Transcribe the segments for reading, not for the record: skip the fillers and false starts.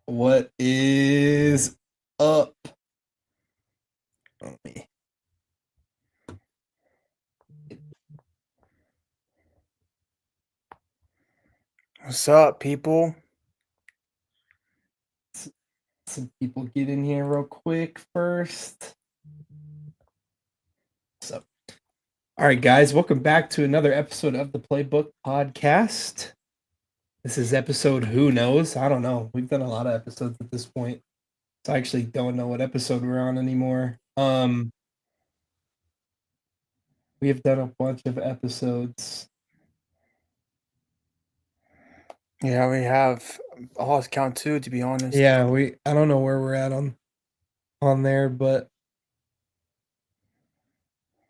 What is up? Let me- What's up, people? Some people get in here real quick first. So, all right, guys, welcome back to another episode of the Playbook Podcast. This is episode who knows? I don't know. We've done a lot of episodes at this point, so I actually don't know what episode we're on anymore. We have done a bunch of episodes. Yeah, we have a lost count too, to be honest. Yeah, I don't know where we're at on there, but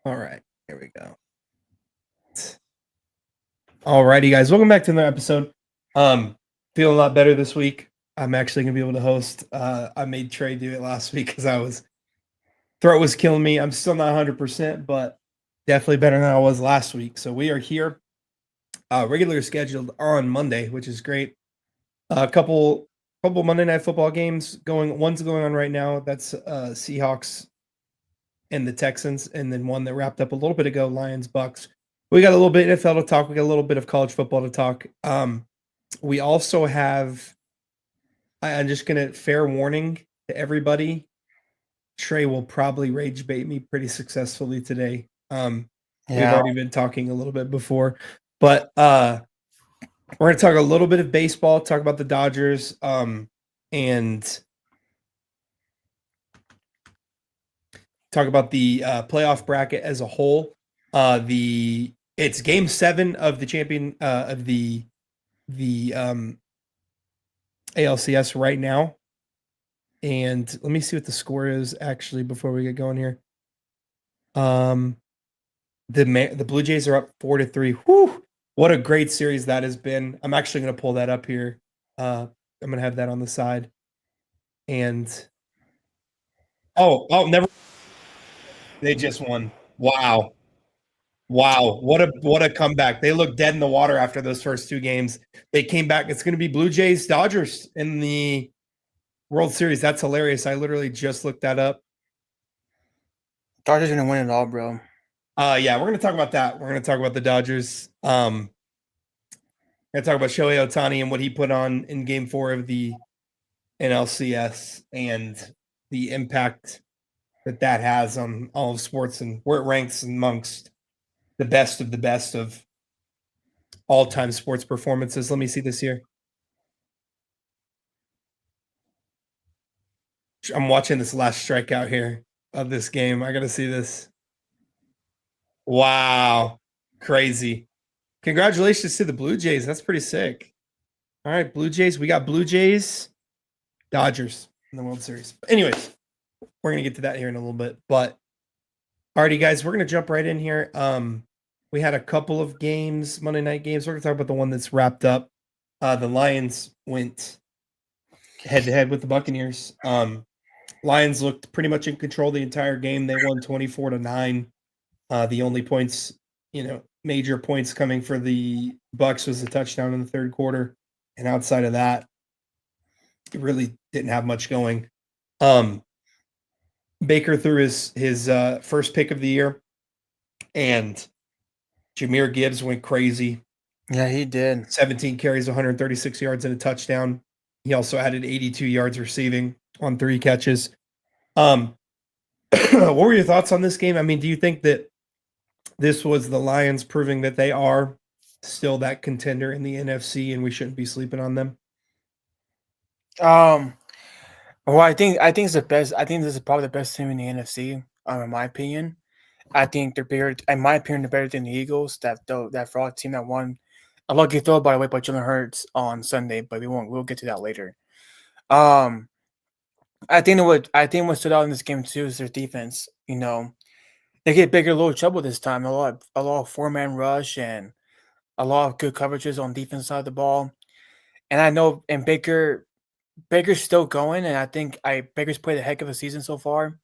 all right, here we go. Alrighty, guys, welcome back to another episode. Feeling a lot better this week. I'm actually gonna be able to host. I made Trey do it last week because throat was killing me. I'm still not 100%, but definitely better than I was last week. So we are here, regular scheduled on Monday, which is great. A couple Monday Night Football games going. One's going on right now. That's Seahawks and the Texans, and then one that wrapped up a little bit ago, Lions Bucks. We got a little bit of NFL to talk. We got a little bit of college football to talk. We also have. I'm just gonna fair warning to everybody. Trey will probably rage bait me pretty successfully today. We've Yeah, already been talking a little bit before, but we're gonna talk a little bit of baseball. Talk about the Dodgers, and talk about the playoff bracket as a whole. It's Game 7 of the champion of the ALCS right now, and let me see what the score is actually before we get going here. The Blue Jays are up 4-3. Whew! What a great series that has been. I'm actually going to pull that up here. I'm going to have that on the side, and never. They just won. Wow. Wow, what a comeback. They looked dead in the water after those first two games. They came back. It's going to be Blue Jays Dodgers in the World Series. That's hilarious. I literally just looked that up. Dodgers gonna win it all, bro. Yeah, we're going to talk about that. We're going to talk about the Dodgers. Going to talk about Shohei Ohtani and what he put on in game 4 of the NLCS and the impact that has on all of sports and where it ranks amongst the best of all-time sports performances. Let me see this here. I'm watching this last strikeout here of this game. I got to see this. Wow. Crazy. Congratulations to the Blue Jays. That's pretty sick. All right, Blue Jays. We got Blue Jays, Dodgers in the World Series. But anyways, we're going to get to that here in a little bit. But alrighty, guys, we're going to jump right in here. We had a couple of games, Monday night games. We're going to talk about the one that's wrapped up. The Lions went head-to-head with the Buccaneers. Lions looked pretty much in control the entire game. They won 24-9. The only points, major points coming for the Bucks was a touchdown in the third quarter, and outside of that, it really didn't have much going. Baker threw his first pick of the year, and Jahmyr Gibbs went crazy. Yeah, he did. 17 carries, 136 yards, and a touchdown. He also added 82 yards receiving on 3 catches. What were your thoughts on this game? I mean, do you think that this was the Lions proving that they are still that contender in the NFC and we shouldn't be sleeping on them? Well, I think it's the best. I think this is probably the best team in the NFC. In my opinion, I think they're bigger. In my opinion, they're better than the Eagles. That fraud team that won a lucky throw, by the way, by Jalen Hurts on Sunday. But we'll get to that later. I think what stood out in this game too is their defense. They get bigger, little trouble this time. A lot of 4-man rush and a lot of good coverages on defense side of the ball. And I know, and Baker's still going, and I think Baker's played a heck of a season so far.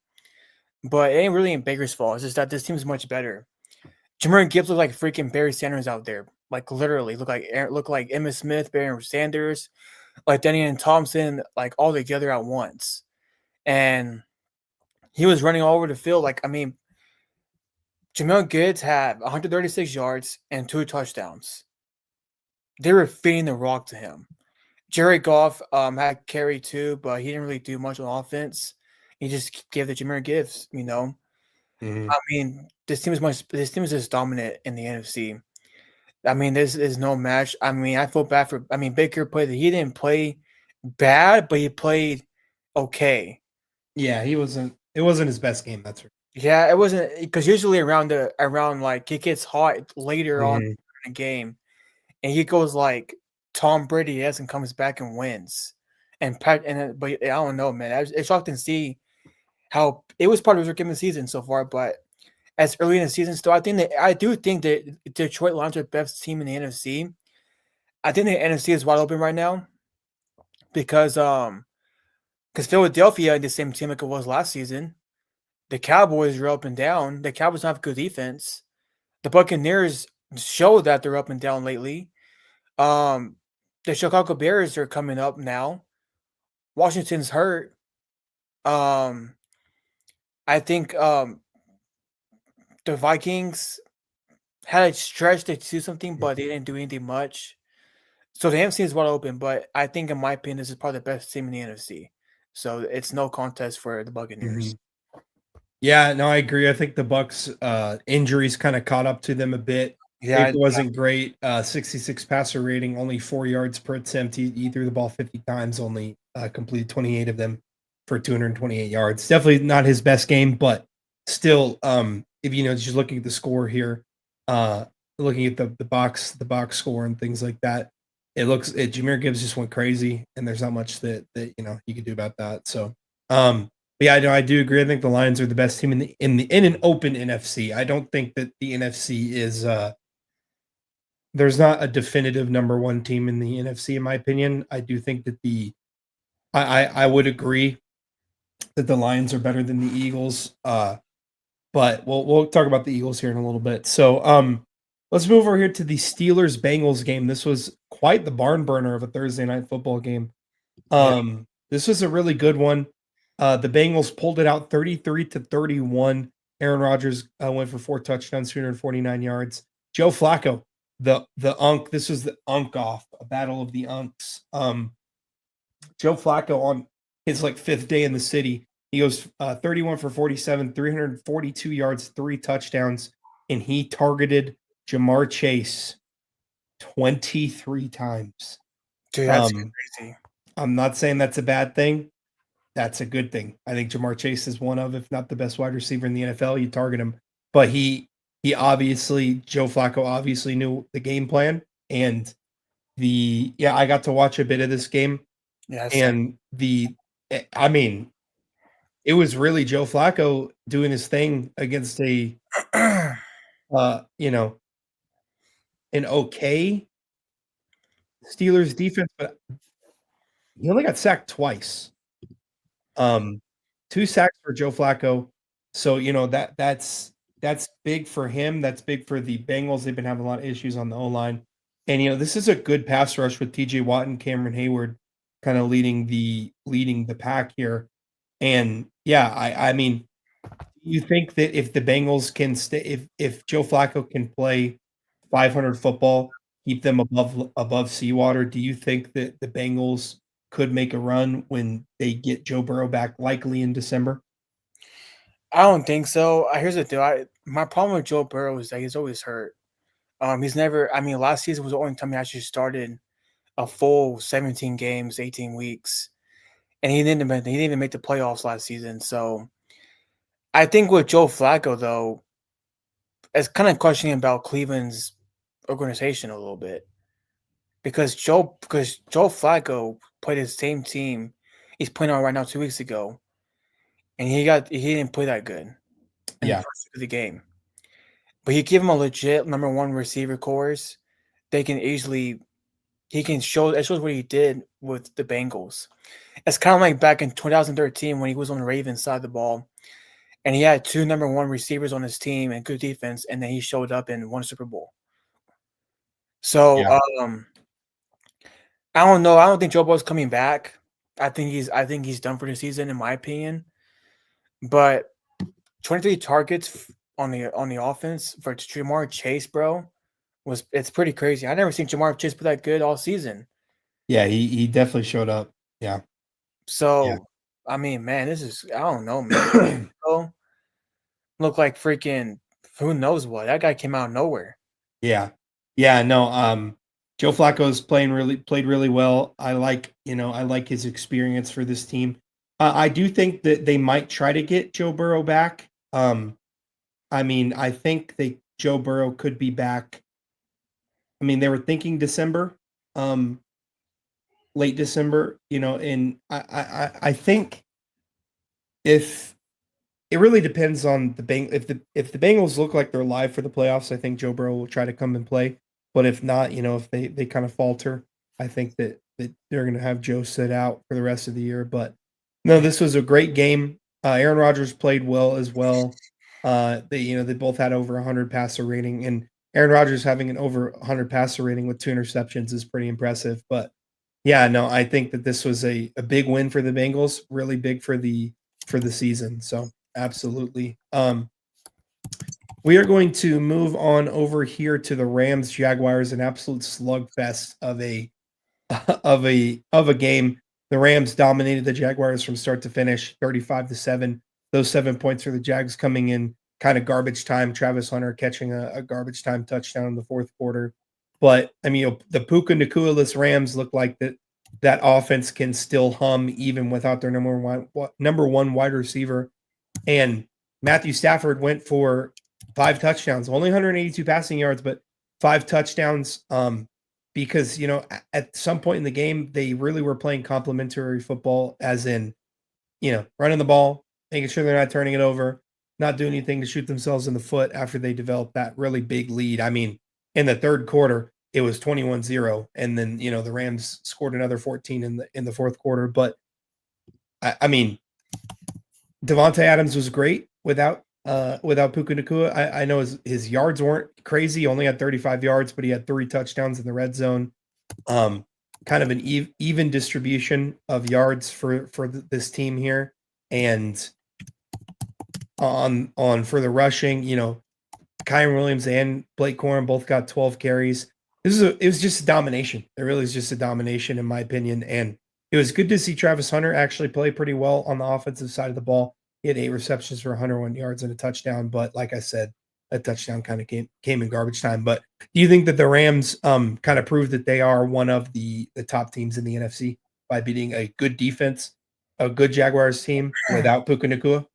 But it ain't really in Baker's fault. It's just that this team is much better. Jahmyr Gibbs look like freaking Barry Sanders out there. Like literally, look like Emmitt Smith, Barry Sanders. like Denny and Thompson, like all together at once. And he was running all over the field. Like, I mean, Jamel Gibbs had 136 yards and 2 touchdowns. They were feeding the rock to him. Jared Goff had carry too, but he didn't really do much on offense. He just gave the Jameer Gibbs, you know. Mhm. I mean, this team is just dominant in the NFC. I mean, this is no match. I mean, I feel bad for Baker played he didn't play bad, but he played okay. Yeah, it wasn't his best game, that's right. Yeah, it wasn't because usually around like it gets hot later on Mhm. in the game, and he goes like Tom Brady is and comes back and wins. But I don't know, man. It's shocked to see how it was part of his rookie season so far, but as early in the season still, I do think that Detroit Lions are the best team in the NFC. I think the NFC is wide open right now because Philadelphia is the same team like it was last season. The Cowboys are up and down. The Cowboys have good defense. The Buccaneers show that they're up and down lately. Um, the Chicago Bears are coming up now. Washington's hurt. Um, I think the Vikings had a stretch to do something, but they didn't do anything much. So the NFC is wide open, but I think, in my opinion, this is probably the best team in the NFC. So it's no contest for the Buccaneers. Mhm. Yeah, no, I agree. I think the Bucks injuries kind of caught up to them a bit. Yeah, Baker wasn't great. 66 passer rating, only 4 yards per attempt. He threw the ball 50 times, only completed 28 of them for 228 yards. Definitely not his best game, but still, if just looking at the score here, uh, looking at the box score and things like that, Jameer Gibbs just went crazy, and there's not much that you could do about that. So, but yeah, no, I do agree. I think the Lions are the best team in an open NFC. I don't think that the NFC is there's not a definitive number one team in the NFC, in my opinion. I do think that I would agree that the Lions are better than the Eagles. But we'll talk about the Eagles here in a little bit. So let's move over here to the Steelers Bengals game. This was quite the barn burner of a Thursday night football game. yeah. This was a really good one. The Bengals pulled it out 33-31. Aaron Rodgers went for 4 touchdowns, 249 yards. Joe Flacco, the unk. This was the unk off, a battle of the unks. Joe Flacco on his fifth day in the city. He goes 31 for 47, 342 yards, 3 touchdowns, and he targeted Jamar Chase 23 times. Dude, that's Um, crazy. I'm not saying that's a bad thing. That's a good thing. I think Jamar Chase is one of, if not the best wide receiver in the NFL. You target him, but Joe Flacco obviously knew the game plan, and I got to watch a bit of this game, Yeah, same. and I mean, it was really Joe Flacco doing his thing against uh, you know, an okay Steelers defense, but he only got sacked twice. Um, 2 sacks for Joe Flacco. So, that's big for him. That's big for the Bengals. They've been having a lot of issues on the O-line. And, this is a good pass rush with TJ Watt and Cameron Hayward kinda leading the pack here. And, yeah, I mean, you think that if the Bengals can stay if Joe Flacco can play 500 football, keep them above seawater, do you think that the Bengals could make a run when they get Joe Burrow back likely in December? I don't think so. Here's the deal. My problem with Joe Burrow is that he's always hurt. He's never. I mean, last season was the only time he actually started a full 17 games, 18 weeks, and he didn't even make the playoffs last season. So I think with Joe Flacco though, it's kind of questioning about Cleveland's organization a little bit because Joe Flacco played his same team he's playing on right now 2 weeks ago, and he didn't play that good in the Yeah, first week of the game. But you give him a legit number one receiver course, they can easily he can show it shows what he did with the Bengals. It's kind of like back in 2013 when he was on the Ravens side of the ball, and he had two number one receivers on his team and good defense, and then he showed up and won a Super Bowl. So yeah. I don't know. I don't think Joe Burrow's coming back. I think he's done for the season, in my opinion. But 23 targets on the offense for Jamar Chase, bro, it's pretty crazy. I never seen Jamar Chase play that good all season. Yeah, he definitely showed up. Yeah. Yeah. So, I mean, man, this is I don't know, man. Bro, look like freaking who knows what. That guy came out of nowhere. Yeah. Yeah, no, Joe Flacco's played really well. I like his experience for this team. I do think that they might try to get Joe Burrow back. I mean, I think Joe Burrow could be back. I mean, they were thinking December, um, late December, and I think if it really depends on if the Bengals look like they're live for the playoffs, I think Joe Burrow will try to come and play. But if not, if they kind of falter, I think that they're gonna have Joe sit out for the rest of the year. But no, this was a great game. Aaron Rodgers played well as well. They both had over 100 passer rating, and Aaron Rodgers having an over 100 passer rating with 2 interceptions is pretty impressive. But yeah, no, I think that this was a big win for the Bengals, really big for the season. So absolutely. We are going to move on over here to the Rams Jaguars, an absolute slugfest of a of a game. The Rams dominated the Jaguars from start to finish, 35-7. Those 7 points for the Jags coming in kind of garbage time. Travis Hunter catching a garbage time touchdown in the fourth quarter. But I mean, the Puka Nacua-less Rams look like that offense can still hum even without their number one wide receiver. And Matthew Stafford went for 5 touchdowns, only 182 passing yards, but 5 touchdowns. Because at some point in the game, they really were playing complementary football, as in, running the ball, making sure they're not turning it over, not doing anything to shoot themselves in the foot after they developed that really big lead. I mean, in the third quarter, it was 21-0, and then the Rams scored another 14 in the fourth quarter. But I mean, Devontae Adams was great without Puka Nacua. I know his yards weren't crazy, only had 35 yards, but he had 3 touchdowns in the red zone. Kind of an even distribution of yards for this team here. And on for the rushing, Kyron Williams and Blake Corum both got 12 carries. It was just a domination. It really is just a domination, in my opinion. And it was good to see Travis Hunter actually play pretty well on the offensive side of the ball. He had 8 receptions for 101 yards and a touchdown. But like I said, a touchdown kind of came in garbage time. But do you think that the Rams kind of proved that they are one of the top teams in the NFC by beating a good defense, a good Jaguars team without Puka Nacua?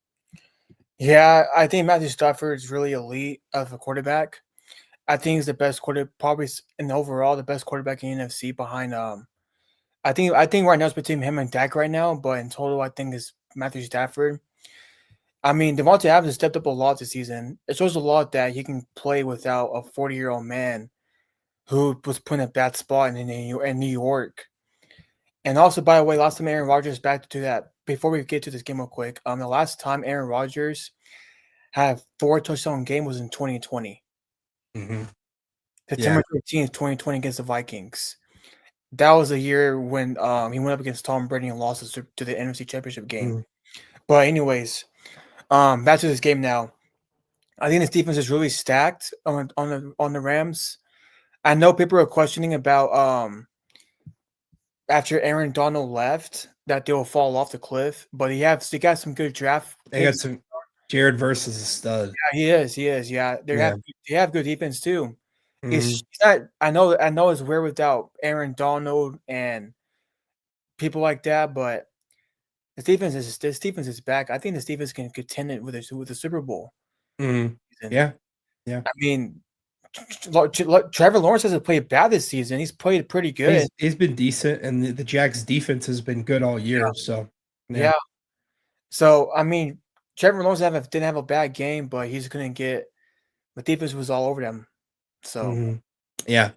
Yeah, I think Matthew Stafford is really elite of a quarterback. I think he's the best probably in overall the best quarterback in the NFC behind I think right now it's between him and Dak right now, but in total I think it's Matthew Stafford. I mean, Devontae Adams has stepped up a lot this season. It shows a lot that he can play without a 40-year-old man who was put in a bad spot in New York. And also, by the way, last time Aaron Rodgers, back to that, before we get to this game real quick, the last time Aaron Rodgers had 4 touchdown game was in 2020. Mm-hmm. September 13th, 2020 against the Vikings. That was a year when he went up against Tom Brady and lost to the NFC Championship game. Mm-hmm. But anyways, back to this game now. I think this defense is really stacked on the Rams. I know people are questioning about after Aaron Donald left that they will fall off the cliff, but they got some good draft. They got some. Jared versus a stud. Yeah, he is. Yeah, they have good defense too. Mm-hmm. It's not. I know it's weird without Aaron Donald and people like that, but this defense is back. I think this defense can contend it with the Super Bowl. Mm-hmm. Yeah. I mean, Trevor Lawrence hasn't played bad this season. He's played pretty good. He's been decent, and the Jags' defense has been good all year. Yeah. So Yeah. So I mean, Trevor Lawrence didn't have a bad game, but he's gonna get. The defense was all over them. So yeah,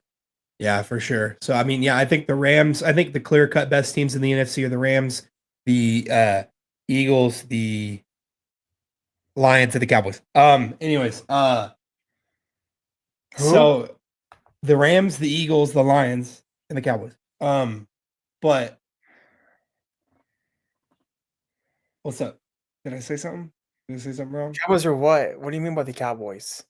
for sure. So I mean, yeah, I think the Rams. I think the clear-cut best teams in the NFC are the Rams, the Eagles, the Lions, and the Cowboys. Anyways, so the Rams, the Eagles, the Lions, and the Cowboys. But what's up? Did I say something? Did I say something wrong? Cowboys are what? What do you mean by the Cowboys?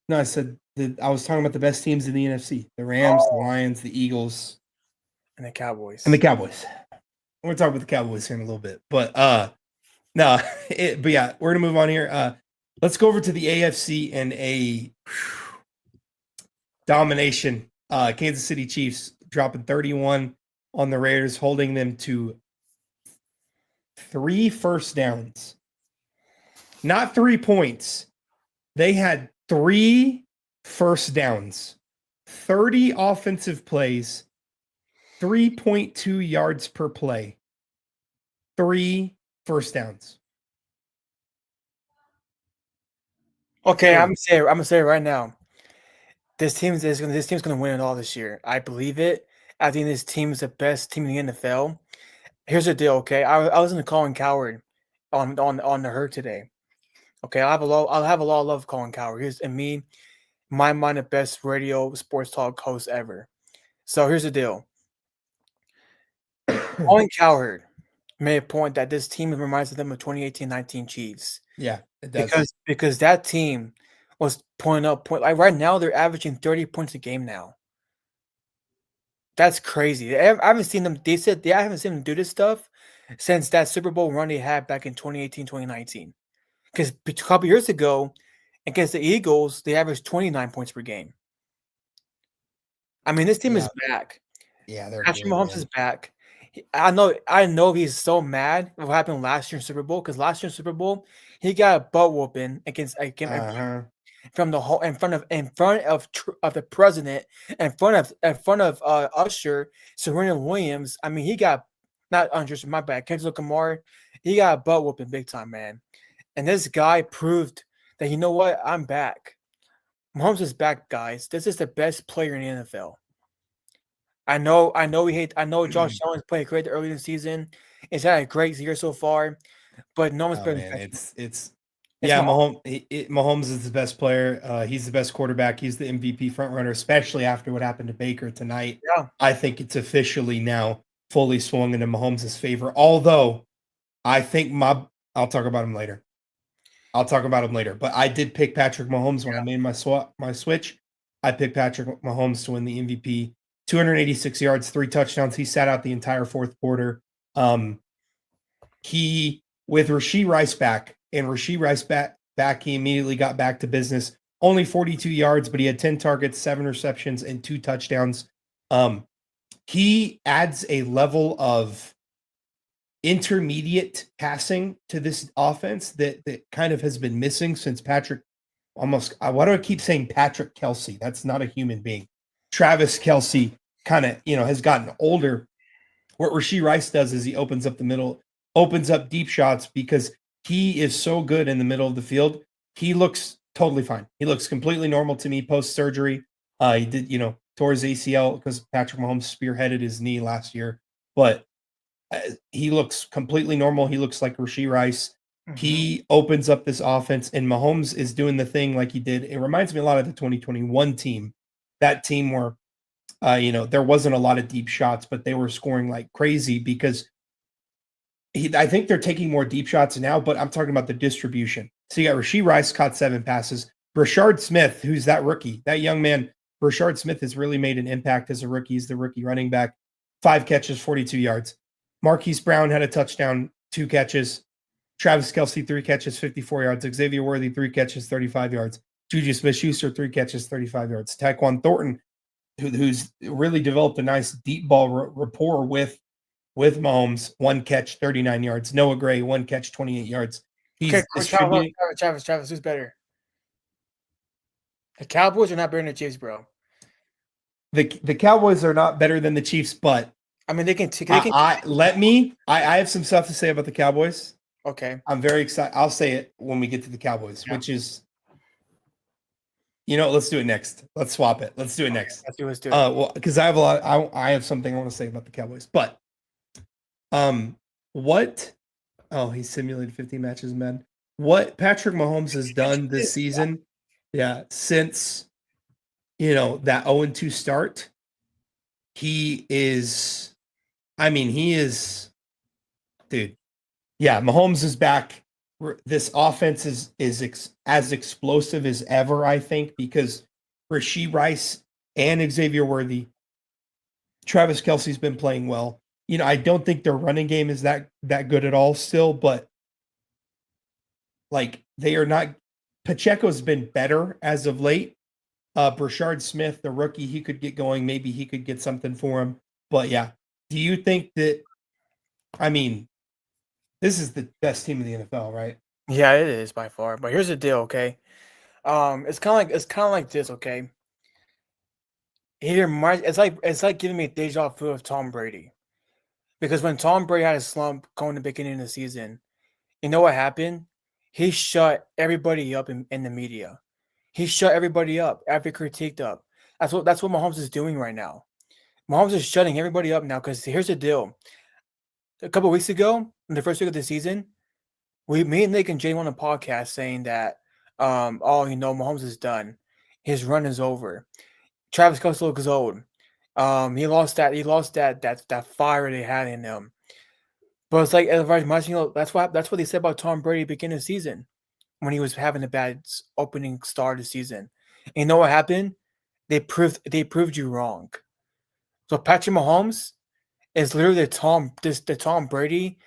No, I said that I was talking about the best teams in the NFC: the Rams, the Oh, Lions, the Eagles, and the and Cowboys. the Cowboys. We're gonna talk about the Cowboys here in a little bit, but no, but yeah, we're gonna move on here. Let's go over to the AFC and a domination. Kansas City Chiefs dropping 31 on the Raiders, holding them to 3 first downs. Not 3 points. They had 3 first downs, 30 offensive plays, 3.2 yards per play, 3 first downs. Okay, I'm 3. gonna say it right now. This team's gonna win it all this year. I believe it. I think this team is the best team in the NFL. Here's the deal, okay? I was to Colin Cowherd on the herd today. Okay, I'll have a lot of love for Colin Cowherd. He's and me, in my mind, the best radio sports talk host ever. So here's the deal. Colin Cowherd made a point that this team reminds them of 2018-19 Chiefs. Yeah, it does. Because that team was putting up like right now they're averaging 30 points a game now. That's crazy. I haven't seen them. They said I haven't seen them do this stuff since that Super Bowl run they had back in 2018, 2019. Because a couple years ago, against the Eagles, they averaged 29 points per game. I mean, this team is back. Yeah, they're Patrick good, Mahomes man. is back. I know he's so mad what happened last year in Super Bowl because last year in Super Bowl he got a butt whooping against from the whole in front of of the president, in front of Usher, Serena Williams. I mean, he got not Usher, my bad, Kendrick Lamar. He got a butt whooping big time, man. And this guy proved that you know what, I'm back. Mahomes is back, guys. This is the best player in the NFL. I know Josh Allen's played great early in the season. He's had a great year so far, but no one's Oh been man, effective. it's It's yeah. Mahomes. Mahomes is the best player. He's the best quarterback. He's the MVP front runner, especially after what happened to Baker tonight. Yeah. I think it's officially now fully swung into Mahomes' favor. Although I think I'll talk about him later. But I did pick Patrick Mahomes when I made my switch. I picked Patrick Mahomes to win the MVP. 286 yards, 3 touchdowns. He sat out the entire fourth quarter. He with Rashee Rice back, and Rashee Rice back, he immediately got back to business. Only 42 yards, but he had 10 targets, 7 receptions, and 2 touchdowns. He adds a level of intermediate passing to this offense that kind of has been missing since Patrick why do I keep saying Patrick Kelsey? That's not a human being. Travis Kelsey kind of, has gotten older. What Rashee Rice does is he opens up the middle, opens up deep shots because he is so good in the middle of the field. He looks totally fine. He looks completely normal to me post-surgery. He did, tore his ACL because Patrick Mahomes spearheaded his knee last year. But he looks completely normal. He looks like Rashee Rice. Mhm. He opens up this offense, and Mahomes is doing the thing like he did. It reminds me a lot of the 2021 team, that team where, there wasn't a lot of deep shots, but they were scoring like crazy because I think they're taking more deep shots now, but I'm talking about the distribution. So you got Rashee Rice caught 7 passes. Brashard Smith, who's that rookie, that young man, Brashard Smith has really made an impact as a rookie. He's the rookie running back. 5 catches, 42 yards. Marquise Brown had a touchdown, 2 catches. Travis Kelsey, 3 catches, 54 yards. Xavier Worthy, 3 catches, 35 yards. Juju Smith-Schuster, 3 catches, 35 yards. Tyquan Thornton, who's really developed a nice deep ball rapport with Mahomes, 1 catch, 39 yards. Noah Gray, 1 catch, 28 yards. He's distributing. Travis, who's better? The Cowboys are not better than the Chiefs, bro. The Cowboys are not better than the Chiefs, but I mean, I have some stuff to say about the Cowboys. Okay. I'm very excited. I'll say it when we get to the Cowboys, which is, let's do it next. Let's swap it. Let's do it next. Let's do it. Well, because I have a lot. I have something I want to say about the Cowboys, but what? Oh, he simulated 15 matches, man. What Patrick Mahomes has done this season, since that 0-2 start, he is I mean, he is, dude. Yeah, Mahomes is back. This offense is as explosive as ever, I think, because Rashee Rice and Xavier Worthy, Travis Kelce's been playing well. I don't think their running game is that good at all still, but like they are not. Pacheco's been better as of late. Brashard Smith, the rookie, he could get going. Maybe he could get something for him. But yeah, do you think that? I mean, this is the best team in the NFL, right? Yeah, it is by far. But here's the deal, okay? It's kind of like this, okay? It's like giving me deja vu of Tom Brady. Because when Tom Brady had a slump going to the beginning of the season, you know what happened? He shut everybody up in the media. He shut everybody up, every critiqued up. That's what Mahomes is doing right now. Mahomes is shutting everybody up now because here's the deal. A couple of weeks ago, in the first week of the season, me and Nick and Jay on a podcast saying that, Mahomes is done. His run is over. Travis Kelce looks old. He lost that fire they had in him. But it's like as far as much, that's what they said about Tom Brady beginning of the season when he was having a bad opening start of the season. And you know what happened? They proved you wrong. So Patrick Mahomes is literally the Tom Brady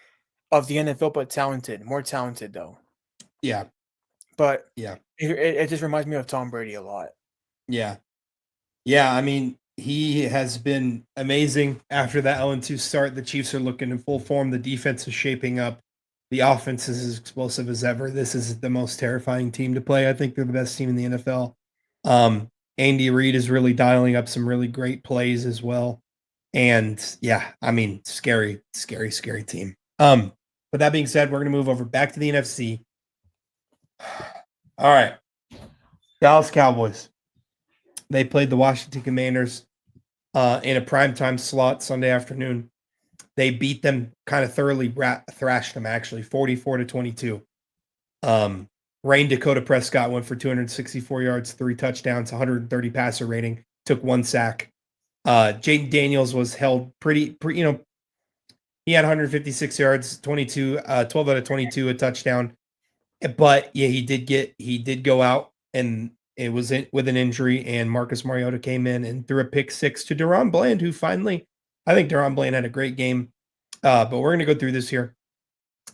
of the NFL, but talented, more talented though. Yeah, But yeah, it just reminds me of Tom Brady a lot. yeah, yeah. I mean, he has been amazing after that 0-2 start. The Chiefs are looking in full form. The defense is shaping up. The offense is as explosive as ever. This is the most terrifying team to play. I think they're the best team in the NFL. Andy Reid is really dialing up some really great plays as well. And yeah, I mean, scary, scary, scary team. But that being said, we're going to move over back to the NFC. All right. Dallas Cowboys. They played the Washington Commanders in a primetime slot Sunday afternoon. They beat them, kind of thoroughly thrashed them, actually, 44-22. Rain Dakota Prescott went for 264 yards, 3 touchdowns, 130 passer rating, took 1 sack. Jaden Daniels was held pretty, he had 156 yards, 12 out of 22, a touchdown. But yeah, he did go out, and it was with an injury, and Marcus Mariota came in and threw a pick 6 to Deron Bland, who finally, I think Deron Bland had a great game. But we're going to go through this here.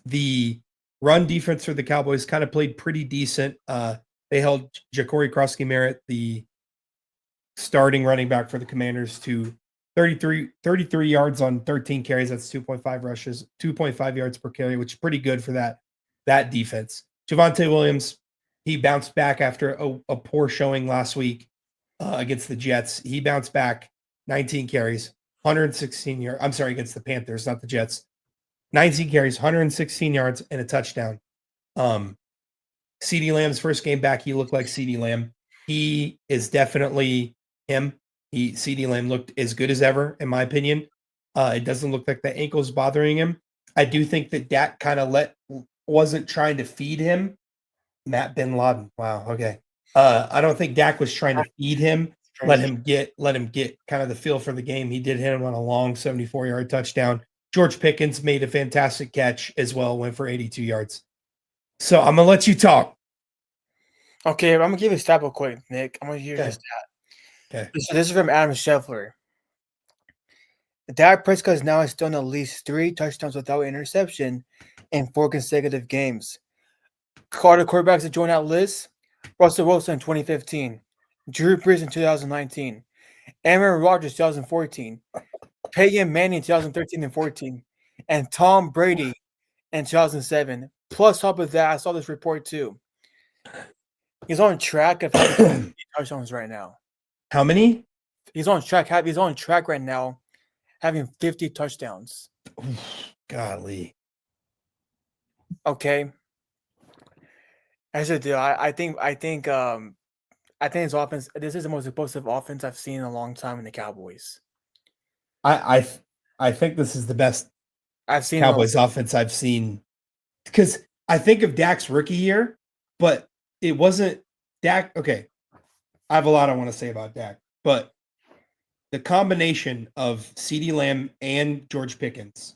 The run defense for the Cowboys kind of played pretty decent. They held Ja'Cory Krosky-Merritt, the starting running back for the Commanders, to 33 yards on 13 carries. That's 2.5 rushes, 2.5 yards per carry, which is pretty good for that defense. Javonte Williams, he bounced back after a poor showing last week against the Jets. He bounced back 19 carries, 116 yards. I'm sorry, against the Panthers, not the Jets. 19 carries, 116 yards, and a touchdown. CeeDee Lamb's first game back, he looked like CeeDee Lamb. He is definitely him. CeeDee Lamb looked as good as ever, in my opinion. It doesn't look like the ankle's bothering him. I do think that Dak kind of wasn't trying to feed him. Matt Bin Laden. Wow. Okay. I don't think Dak was trying to feed him. Let him get kind of the feel for the game. He did hit him on a long 74-yard touchdown. George Pickens made a fantastic catch as well, went for 82 yards. So I'm gonna let you talk. Okay, I'm gonna give you a stat real quick, Nick. I'm gonna give you a stat. Okay. This is from Adam Scheffler. Dak Prescott is now still at least 3 touchdowns without interception in 4 consecutive games. Carter quarterbacks that join that list: Russell Wilson in 2015, Drew Brees in 2019, Aaron Rodgers 2014, Peyton Manning in 2013 and 14, and Tom Brady in 2007. Plus, top of that, I saw this report too. He's on track of having touchdowns right now. How many? He's on track. He's on track right now, having 50 touchdowns. Golly. Okay. As a deal, I think his offense. This is the most explosive offense I've seen in a long time in the Cowboys. I think this is the best I've seen Cowboys offense I've seen, because I think of Dak's rookie year, but it wasn't Dak. Okay, I have a lot I want to say about Dak, but the combination of CeeDee Lamb and George Pickens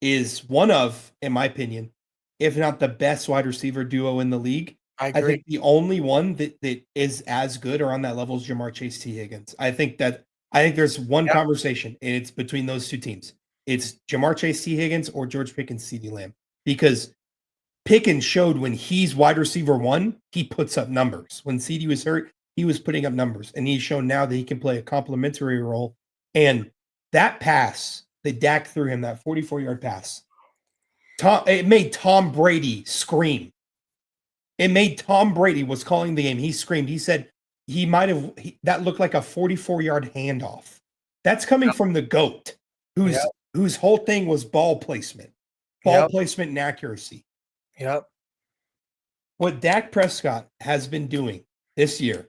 is one of, in my opinion, if not the best wide receiver duo in the league. I I agree. think the only one that is as good or on that level is Jamar Chase, T. Higgins. I think there's one conversation, and it's between those two teams. It's Jamar Chase, T. Higgins, or George Pickens, CeeDee Lamb. Because Pickens showed when he's wide receiver one, he puts up numbers. When CD was hurt, he was putting up numbers. And he's shown now that he can play a complementary role. And that pass that Dak threw him, that 44-yard pass, it made Tom Brady scream. It made Tom Brady was calling the game. He screamed. He said that looked like a 44-yard handoff. That's coming from the GOAT, whose whole thing was ball placement. Placement and accuracy. Yep. What Dak Prescott has been doing this year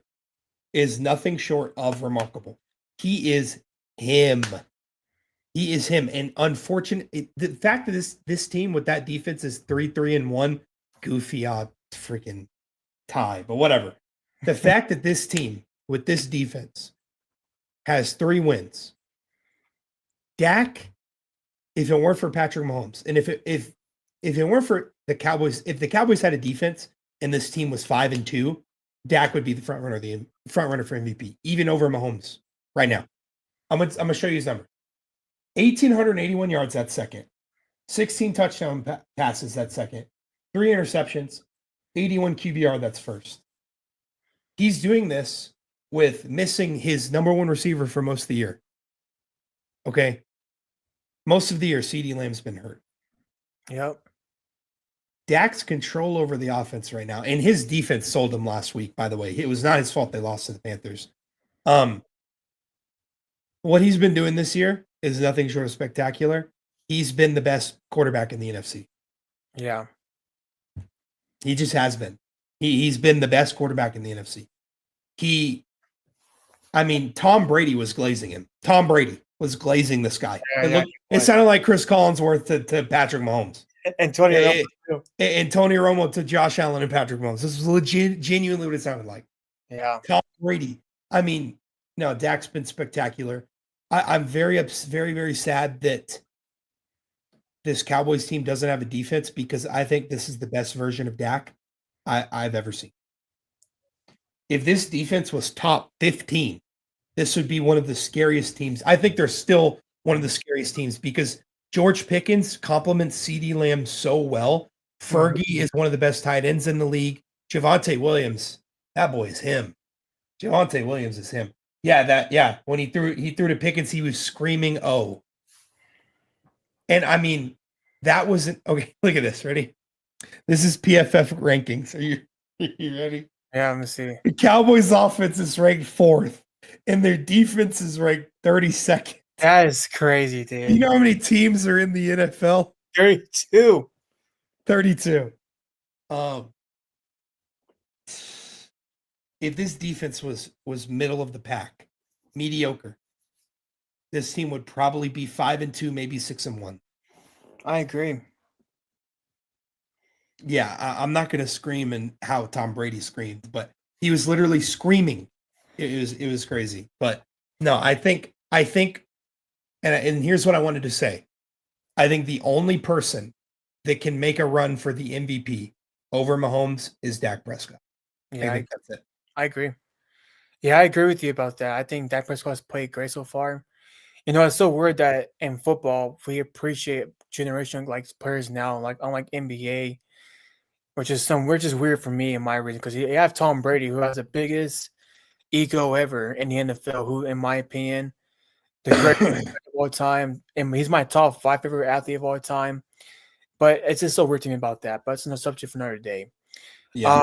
is nothing short of remarkable. He is him. He is him. And unfortunately, the fact that this team with that defense is 3-3-1, goofy odd freaking tie, but whatever. The fact that this team with this defense has 3 wins. Dak, if it weren't for Patrick Mahomes, and if it weren't for the Cowboys, if the Cowboys had a defense and this team was 5-2, Dak would be the front runner for MVP, even over Mahomes right now. I'm gonna show you his number: 1,881 yards that second, 16 touchdown passes that second, 3 interceptions, 81 QBR that's first. He's doing this with missing his number one receiver for most of the year. Okay, most of the year, CeeDee Lamb's been hurt. Yep. Dak's control over the offense right now, and his defense sold him last week, by the way. It was not his fault they lost to the Panthers. What he's been doing this year is nothing short of spectacular. He's been the best quarterback in the NFC. Yeah. He just has been. He's been the best quarterback in the NFC. Tom Brady was glazing him. Tom Brady was glazing this guy. It sounded like Chris Collinsworth to Patrick Mahomes. And Tony Romo to Josh Allen and Patrick Mahomes. This was genuinely what it sounded like. Yeah. Tom Brady. No, Dak's been spectacular. I'm very, very sad that this Cowboys team doesn't have a defense, because I think this is the best version of Dak I've ever seen. If this defense was top 15, this would be one of the scariest teams. I think they're still one of the scariest teams because George Pickens complements CeeDee Lamb so well. Fergie is one of the best tight ends in the league. Javonte Williams, that boy is him. Javonte Williams is him. When he threw to Pickens, he was screaming, "Oh!" And that wasn't okay. Look at this. Ready? This is PFF rankings. Are you ready? Yeah, let me see. The Cowboys' offense is ranked 4th, and their defense is ranked 32nd. That is crazy, dude. You know how many teams are in the NFL? 32. 32. If this defense was middle of the pack, mediocre, this team would probably be 5-2, maybe 6-1. I agree. Yeah, I'm not going to scream and how Tom Brady screamed, but he was literally screaming. It was crazy. But no, I think, and here's what I wanted to say. I think the only person that can make a run for the MVP over Mahomes is Dak Prescott. Yeah, I think that's it. I agree. Yeah, I agree with you about that. I think Dak Prescott has played great so far. It's so weird that in football we appreciate generation like players now, like unlike NBA, which is weird for me in my reason, because you have Tom Brady, who has the biggest ego ever in the NFL, who, in my opinion, the greatest of all time, and he's my top 5 favorite athlete of all time. But it's just so weird to me about that. But it's a subject for another day. Yeah.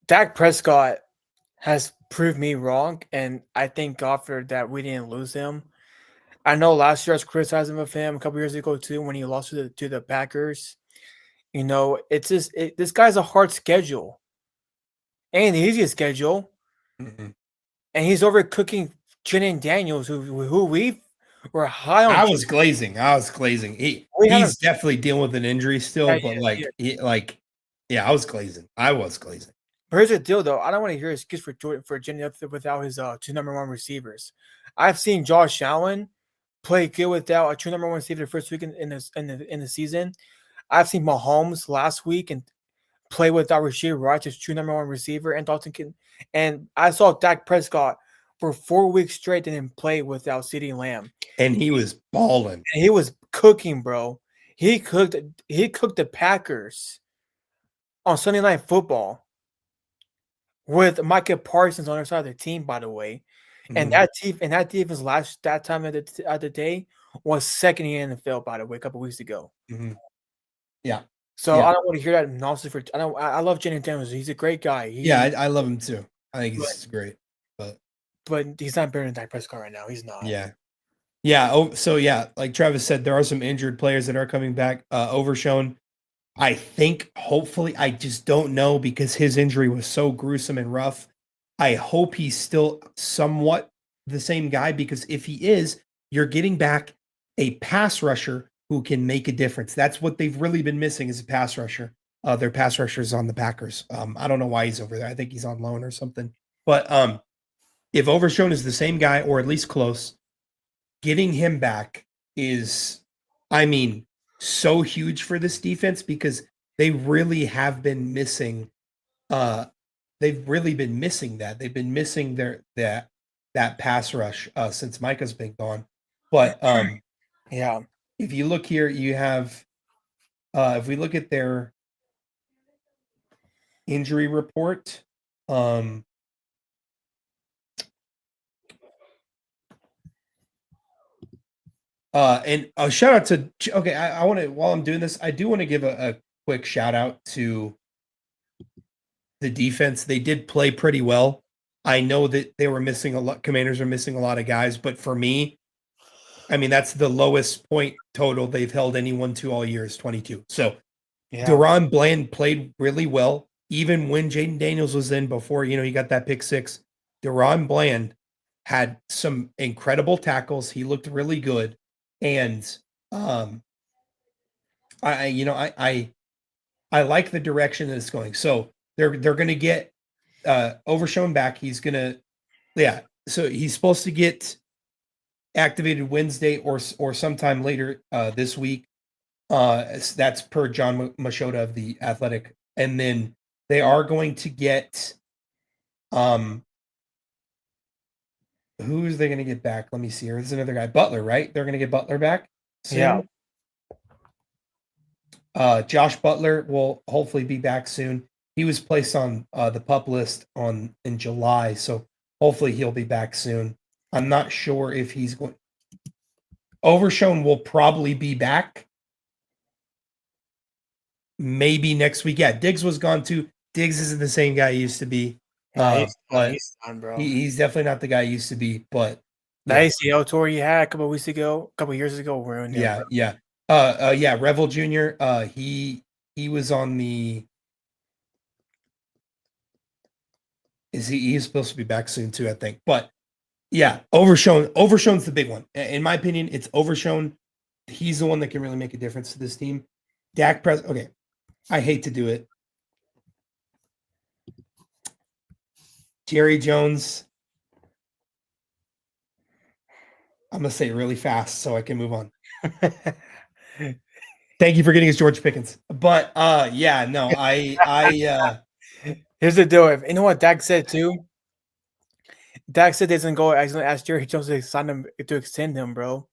Dak Prescott has proved me wrong, and I thank God for that we didn't lose him. I know last year I was criticizing of him a couple years ago too when he lost to the Packers. It's just this guy's a hard schedule, and the easiest schedule, and he's overcooking Jalen Daniels, who we were high on. I was glazing. He's definitely dealing with an injury still, I was glazing. But here's the deal, though. I don't want to hear excuse for Jalen without his 2 number 1 receivers. I've seen Josh Allen play good without a true number one receiver the first week in the season. I've seen Mahomes last week and play without Rasheed Rice as true number one receiver, and Dalton can. And I saw Dak Prescott for 4 weeks straight didn't play without CeeDee Lamb, And he was balling. and he was cooking, bro. He cooked the Packers on Sunday Night Football with Micah Parsons on their side of the team, by the way. And that defense that time of the day was second in the NFL, by the way, a couple weeks ago. Yeah. So Yeah. I don't want to hear that nonsense. I love Jaden Daniels. He's a great guy. I love him too. I think he's great, but he's not better than Dak Prescott right now. He's not. Yeah. Oh, so yeah, like Travis said, there are some injured players that are coming back. Overshown, I think, hopefully, I just don't know because his injury was so gruesome and rough. I hope he's still somewhat the same guy, because if he is, you're getting back a pass rusher who can make a difference. That's what they've really been missing, is a pass rusher. Their pass rushers on the Packers. I don't know why he's over there. I think he's on loan or something. But if Overshown is the same guy, or at least close, getting him back is, I mean, so huge for this defense, because they really have been missing. They've really been missing that. They've been missing that pass rush since Micah's been gone. But yeah, if you look here, you have if we look at their injury report, and a shout out to, okay, I want to, while I'm doing this, I do want to give a quick shout out to the defense. They did play pretty well. I know that they were missing a lot. Commanders are missing a lot of guys, but for me, I mean, that's the lowest point total they've held anyone to all year, is 22. So Deron Bland played really well, even when Jaden Daniels was in before, he got that pick six. Deron Bland had some incredible tackles. He looked really good. And I like the direction that it's going. So they're going to get Overshown back. He's going to, so he's supposed to get activated Wednesday or sometime later this week. That's per John Machota of The Athletic. And then they are going to get who's they going to get back? Let me see here. There's another guy, Butler, right? They're going to get Butler back soon. Yeah. Josh Butler will hopefully be back soon. He was placed on the PUP list in July, so hopefully he'll be back soon. I'm not sure if he's going. Overshown will probably be back maybe next week. Yeah, Diggs was gone too. Diggs isn't the same guy he used to be. He's done, bro. He's definitely not the guy he used to be. But the ACL tour he had a couple years ago, ruined him. Revel Jr. He was on the. He's supposed to be back soon too, I think. But yeah, Overshown's the big one. In my opinion, it's Overshown. He's the one that can really make a difference to this team. Dak Prescott. Okay, I hate to do it. Jerry Jones. I'm gonna say it really fast so I can move on. Thank you for getting us George Pickens. But here's the deal. You know what Dak said too? Dak said they doesn't go. I was gonna ask Jerry Jones to sign him, to extend him, bro.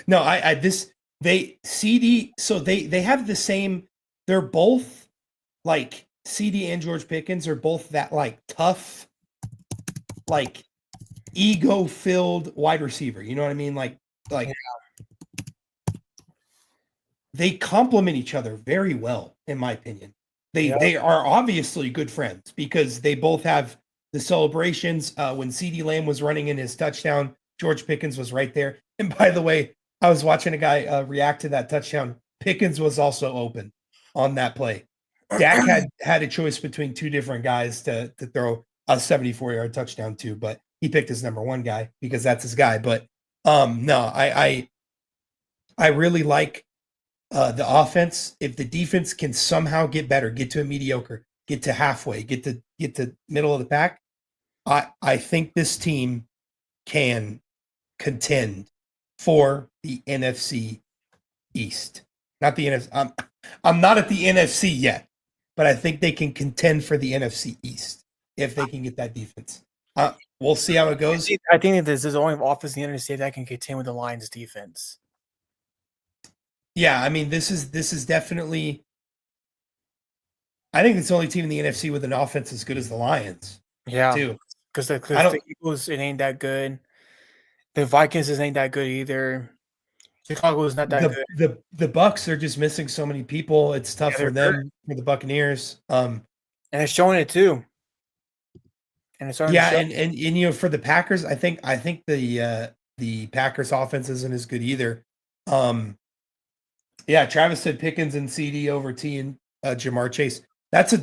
No, CD. So they have the same. They're both like CD and George Pickens are both that like tough, like ego-filled wide receiver. You know what I mean? Like they complement each other very well, in my opinion. They are obviously good friends because they both have the celebrations. When CeeDee Lamb was running in his touchdown, George Pickens was right there. And by the way, I was watching a guy react to that touchdown. Pickens was also open on that play. Dak had a choice between two different guys to throw a 74-yard touchdown to, but he picked his number one guy because that's his guy. But no, I really like the offense. If the defense can somehow get better, get to a mediocre, get to halfway, get to middle of the pack, I think this team can contend for the NFC East. Not the NFC. I'm not at the NFC yet, but I think they can contend for the NFC East if they can get that defense. We'll see how it goes. I think that this is the only offense in the NFC that can contend with the Lions defense. Yeah, I mean this is definitely. I think it's the only team in the NFC with an offense as good as the Lions. Yeah, too. because the Eagles, it ain't that good. The Vikings ain't that good either. Chicago's not that good. The Bucks are just missing so many people. It's tough for them, for the Buccaneers. And it's showing it too. And it's and for the Packers, I think the Packers offense isn't as good either. Travis said Pickens and CD over T and Jamar Chase. Those are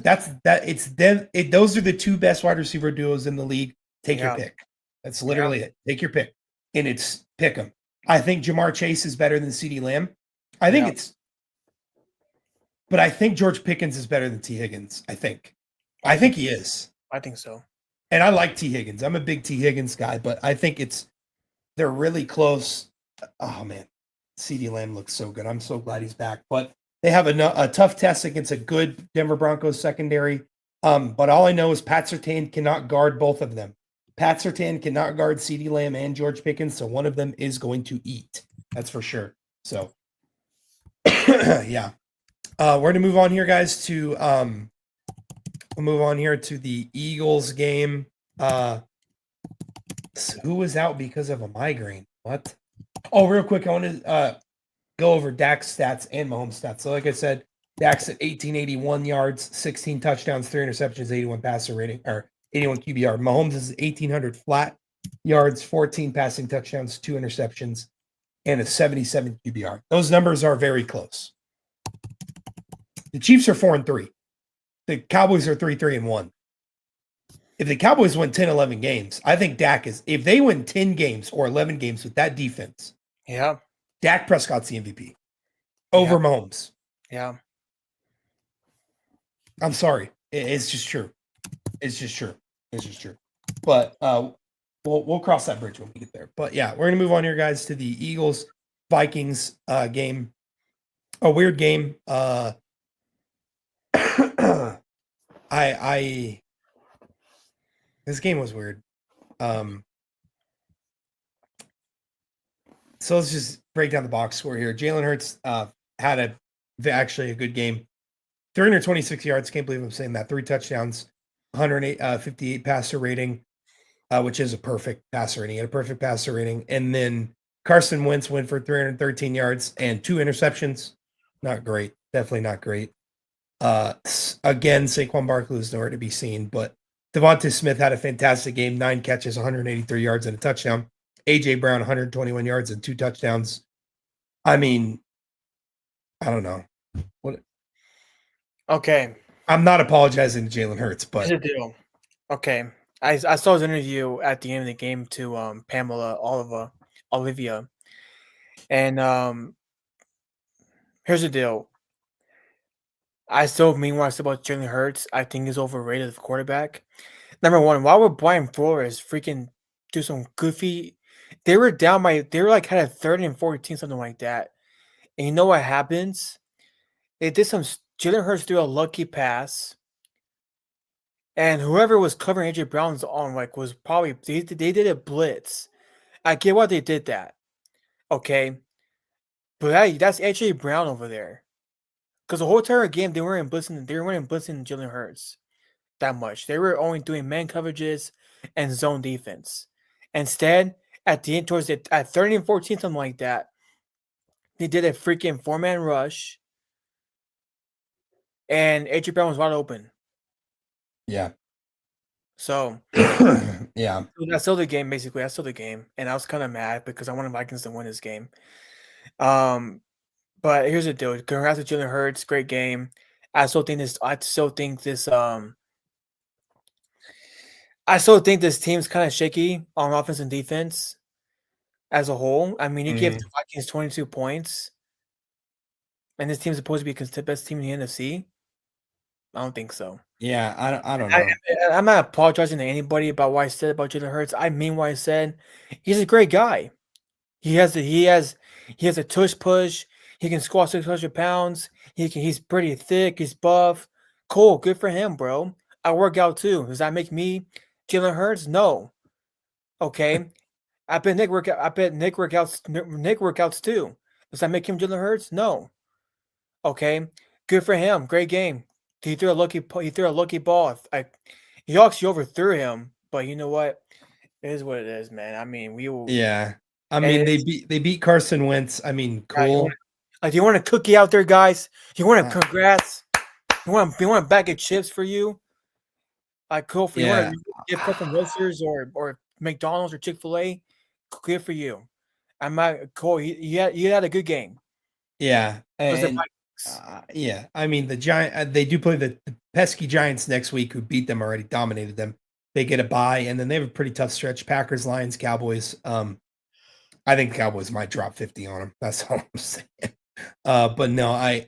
the two best wide receiver duos in the league. Take your pick. That's literally it. Take your pick. And it's pick them. I think Jamar Chase is better than CD Lamb. I think but I think George Pickens is better than T Higgins. I think he is. I think so. And I like T Higgins. I'm a big T Higgins guy, but I think they're really close. Oh man, CD Lamb looks so good. I'm so glad he's back. But they have a tough test against a good Denver Broncos secondary. But all I know is Pat Surtain cannot guard both of them. Pat Surtain cannot guard CD Lamb and George Pickens, so one of them is going to eat. That's for sure. So, yeah. We're going to move on here, guys, to we'll move on here to the Eagles game. Who was out because of a migraine? What? Oh, real quick, I want to go over Dak's stats and Mahomes' stats. So, like I said, Dak's at 1,881 yards, 16 touchdowns, 3 interceptions, 81 passer rating, or 81 QBR. Mahomes is 1,800 flat yards, 14 passing touchdowns, 2 interceptions, and a 77 QBR. Those numbers are very close. The Chiefs are 4-3. The Cowboys are 3-1. If the Cowboys win 10, 11 games, I think Dak is, if they win 10 games or 11 games with that defense, Dak Prescott's the MVP over Mahomes. Yeah. I'm sorry. It's just true. It's just true. But we'll cross that bridge when we get there. But yeah, we're gonna move on here, guys, to the Eagles Vikings game. A weird game. This game was weird. So let's just break down the box score here. Jalen Hurts had actually a good game. 326 yards. Can't believe I'm saying that. 3 touchdowns, 158 passer rating, which is a perfect passer rating. He had a perfect passer rating. And then Carson Wentz went for 313 yards and 2 interceptions. Not great. Definitely not great. Again, Saquon Barkley was nowhere to be seen, but Devontae Smith had a fantastic game. 9 catches, 183 yards, and a touchdown. A.J. Brown, 121 yards and 2 touchdowns. I mean, I don't know. What? Okay. I'm not apologizing to Jalen Hurts, but here's the deal. Okay. I saw his interview at the end of the game to Pamela Olivia. And here's the deal. I still mean what I said about Jalen Hurts. I think he's overrated as a quarterback. Number one, why would Brian Flores freaking do some goofy? They were down they were like had a 3rd and 14, something like that. And you know what happens? They did Jalen Hurts threw a lucky pass. And whoever was covering AJ Brown's on was probably they did a blitz. I get why they did that. Okay. But that's AJ Brown over there. Because the whole entire game they weren't blitzing Jalen Hurts that much. They were only doing man coverages and zone defense. Instead, at the end at 30 and 14, something like that, they did a freaking 4-man rush. And AJ Brown was wide open. Yeah. So yeah. That's still the game, basically. That's still the game. And I was kind of mad because I wanted Vikings to win this game. But here's the deal. Congrats to Jalen Hurts. Great game. I still think this team's kind of shaky on offense and defense as a whole. I mean, you gave the Vikings 22 points. And this team's supposed to be the best team in the NFC. I don't think so. Yeah, I don't know. I'm not apologizing to anybody about what I said about Jalen Hurts. I mean what I said. He's a great guy. He has a tush push. He can squat 600 pounds. He's pretty thick. He's buff. Cool. Good for him, bro. I work out too. Does that make me Jalen Hurts? No. Okay. Nick workouts too. Does that make him Jalen Hurts? No. Okay. Good for him. Great game. He threw a lucky ball. He actually overthrew him, but you know what? It is what it is, man. I mean, we will. Yeah. I And mean, it's, they beat Carson Wentz. I mean, yeah, cool. do you want a cookie out there, guys? You want a Uh, congrats? You want a bag of chips for you? Like cool for you want yeah. to get stuff from Roasters or McDonald's or Chick-fil-A? Good for you. I'm not cool. You had a good game. Yeah. It was the And Vikings. yeah, I mean, the Giant they do play the pesky Giants next week who beat them already, dominated them. They get a bye, and then they have a pretty tough stretch. Packers, Lions, Cowboys. I think the Cowboys might drop 50 on them. That's all I'm saying. But no, I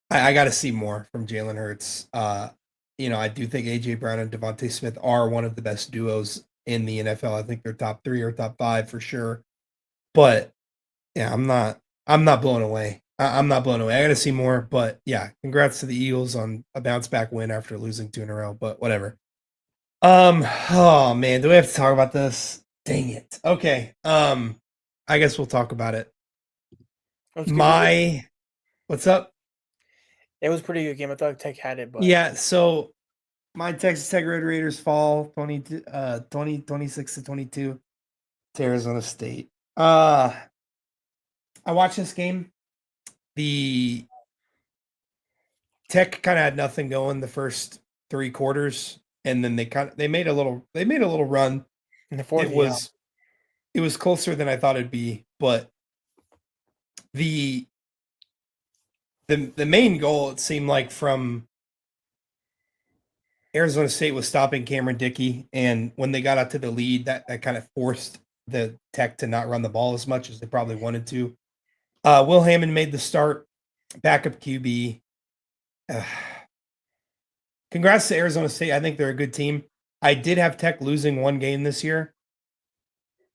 got to see more from Jalen Hurts. I do think AJ Brown and Devontae Smith are one of the best duos in the NFL. I think they're top 3 or top 5 for sure. But yeah, I'm not blown away. I'm not blown away. I got to see more. But yeah, congrats to the Eagles on a bounce back win after losing 2 in a row. But whatever. Oh man, do we have to talk about this? Dang it. Okay. I guess we'll talk about it. What's up? It was a pretty good game. I thought Tech had it, but Yeah, so my Texas Tech Red Raiders fall 26 to 22 to Arizona State. I watched this game. The Tech kind of had nothing going the first 3 quarters, and then they made a little run. in the fourth, It was closer than I thought it'd be, but the main goal, it seemed like, from Arizona State was stopping Cameron Dickey, and when they got out to the lead, that kind of forced the Tech to not run the ball as much as they probably wanted to. Will Hammond made the start, backup QB. Congrats to Arizona State. I think they're a good team. I did have Tech losing 1 game this year,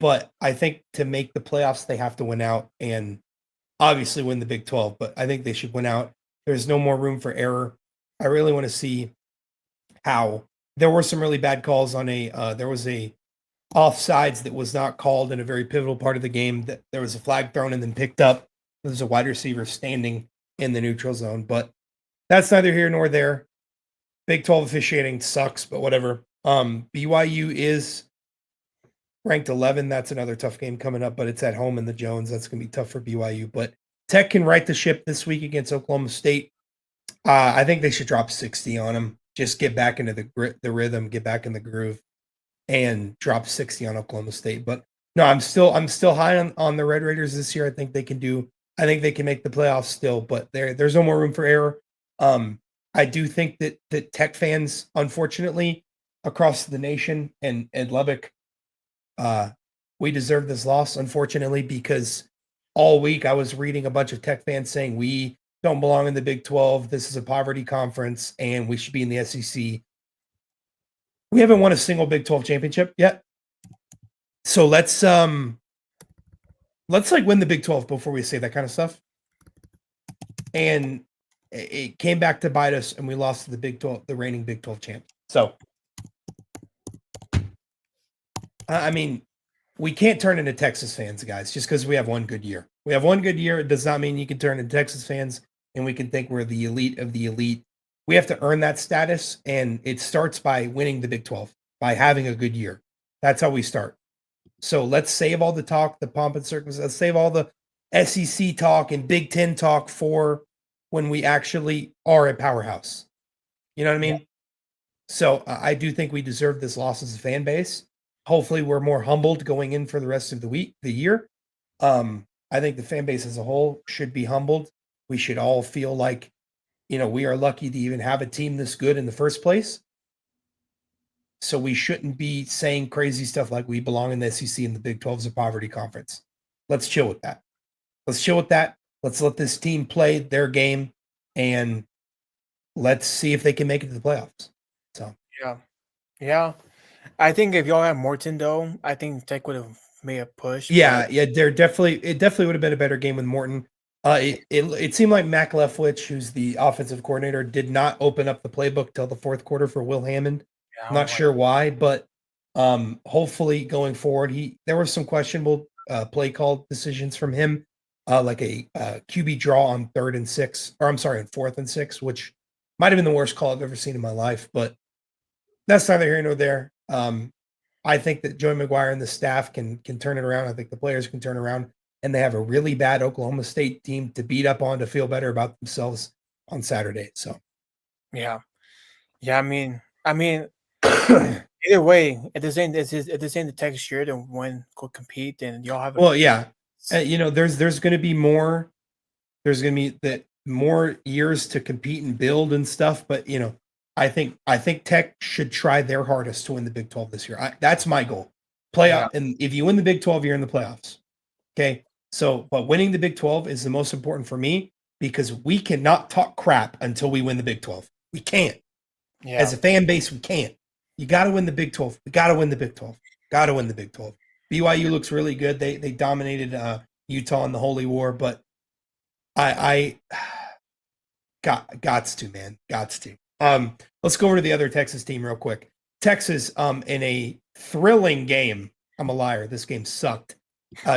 but I think to make the playoffs, they have to win out and obviously win the Big 12, but I think they should win out. There's no more room for error. I really want to see how there were some really bad calls on there was a offsides that was not called in a very pivotal part of the game. That there was a flag thrown and then picked up. There's a wide receiver standing in the neutral zone, but that's neither here nor there. Big 12 officiating sucks, but whatever. BYU is ranked 11. That's another tough game coming up, but it's at home in the Jones. That's going to be tough for BYU. But Tech can right the ship this week against Oklahoma State. I think they should drop 60 on them. Just get back into the rhythm, get back in the groove, and drop 60 on Oklahoma State. But no, I'm still high on the Red Raiders this year. I think they can make the playoffs still, but there's no more room for error. I do think that Tech fans, unfortunately, across the nation and Lubbock, we deserve this loss, unfortunately, because all week I was reading a bunch of Tech fans saying we don't belong in the Big 12. This is a poverty conference, and we should be in the SEC. We haven't won a single Big 12 championship yet. So let's like win the Big 12 before we say that kind of stuff. And it came back to bite us, and we lost to the Big 12, the reigning Big 12 champ. So I mean, we can't turn into Texas fans, guys, just because we have one good year. We have one good year. It does not mean you can turn into Texas fans and we can think we're the elite of the elite. We have to earn that status, and it starts by winning the Big 12, by having a good year. That's how we start. So let's save all the talk, the pomp and circumstance. Let's save all the SEC talk and Big 10 talk for when we actually are a powerhouse. You know what I mean? Yeah. So I do think we deserve this loss as a fan base. Hopefully we're more humbled going in for the rest of the year. I think the fan base as a whole should be humbled. We should all feel like, we are lucky to even have a team this good in the first place. So we shouldn't be saying crazy stuff like we belong in the SEC and the Big 12 is a poverty conference. Let's chill with that. Let's let this team play their game, and let's see if they can make it to the playoffs. So yeah. I think if y'all had Morton, though, I think Tech would have made a push. Yeah, it definitely would have been a better game with Morton. It seemed like Mac Leftwich, who's the offensive coordinator, did not open up the playbook till the fourth quarter for Will Hammond. Yeah, Not sure why, but hopefully going forward, there were some questionable play call decisions from him, like a QB draw on 3rd and 6, or I'm sorry, on 4th and 6, which might have been the worst call I've ever seen in my life, but that's neither here nor there. I think that Joey McGuire and the staff can turn it around. I think the players can turn around, and they have a really bad Oklahoma State team to beat up on to feel better about themselves on Saturday. So, yeah. I mean, either way, if this ain't the Texas year to win, go compete, then y'all have. Well, yeah, there's going to be more. There's going to be more years to compete and build and stuff, but I think Tech should try their hardest to win the Big 12 this year. That's my goal. Playoff, and if you win the Big 12, you're in the playoffs. Okay, so but winning the Big 12 is the most important for me because we cannot talk crap until we win the Big 12. We can't. Yeah. As a fan base, we can't. You got to win the Big 12. We got to win the Big 12. Got to win the Big 12. BYU looks really good. They dominated Utah in the Holy War, but I gots to, man. Gots to. Let's go over to the other Texas team real quick. Texas, in a thrilling game. I'm a liar. This game sucked.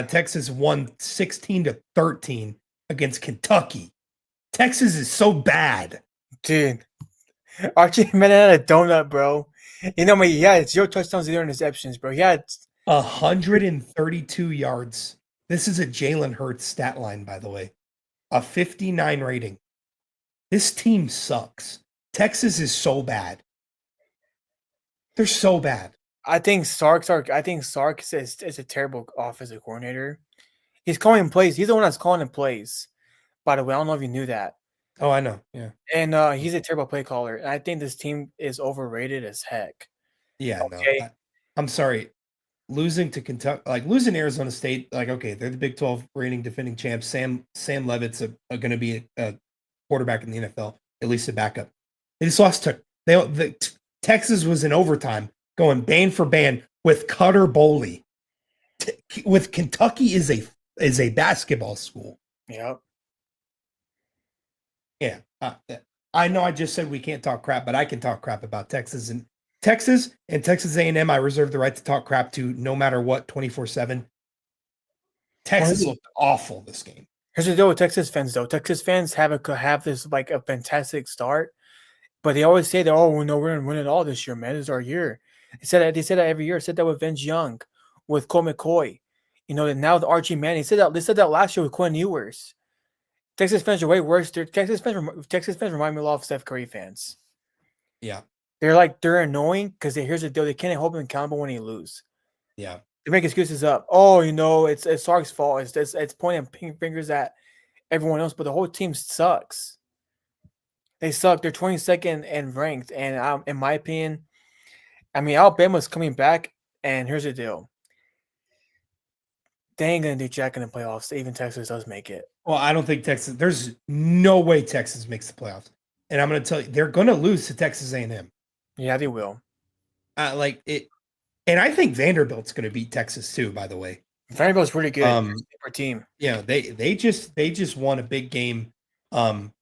Texas won 16-13 against Kentucky. Texas is so bad. Dude. Archie Manning had a donut, bro. He had 0 touchdowns, 0 interceptions, bro. He had 132 yards. This is a Jalen Hurts stat line, by the way. A 59 rating. This team sucks. Texas is so bad. They're so bad. I think Sark is a terrible offensive coordinator. He's calling plays. He's the one that's calling the plays. By the way, I don't know if you knew that. Oh, I know. Yeah. And he's a terrible play caller. And I think this team is overrated as heck. Yeah, okay. No. I'm sorry. Losing to Kentucky, like losing Arizona State, like, okay, they're the Big 12 reigning defending champs. Sam Levitt's going to be a quarterback in the NFL, at least a backup. They just lost to Texas was in overtime going band for band with Cutter Boley. With Kentucky is a basketball school. Yep. Yeah. I know I just said we can't talk crap, but I can talk crap about Texas and Texas A&M. I reserve the right to talk crap to no matter what, 24/7. Texas looked awful this game. Here's the deal with Texas fans, though. Texas fans have this like a fantastic start, but they always say that, oh, we're going to win it all this year, man. This is our year. They say that every year. They said that with Vince Young, with Cole McCoy. And now with Archie Manning. They said that last year with Quinn Ewers. Texas fans are way worse. Texas fans remind me a lot of Steph Curry fans. Yeah. They're annoying because here's the deal. They can't hold him accountable when they lose. Yeah. They make excuses up. Oh, it's Sark's fault. It's pointing fingers at everyone else, but the whole team sucks. They suck. They're 22nd and ranked. And in my opinion, Alabama's coming back. And here's the deal. They ain't gonna do jack in the playoffs. Even Texas does make it. Well, I don't think Texas. There's no way Texas makes the playoffs. And I'm going to tell you, they're going to lose to Texas A&M. Yeah, they will. And I think Vanderbilt's going to beat Texas too. By the way, Vanderbilt's pretty good. For team. Yeah, they just won a big game. But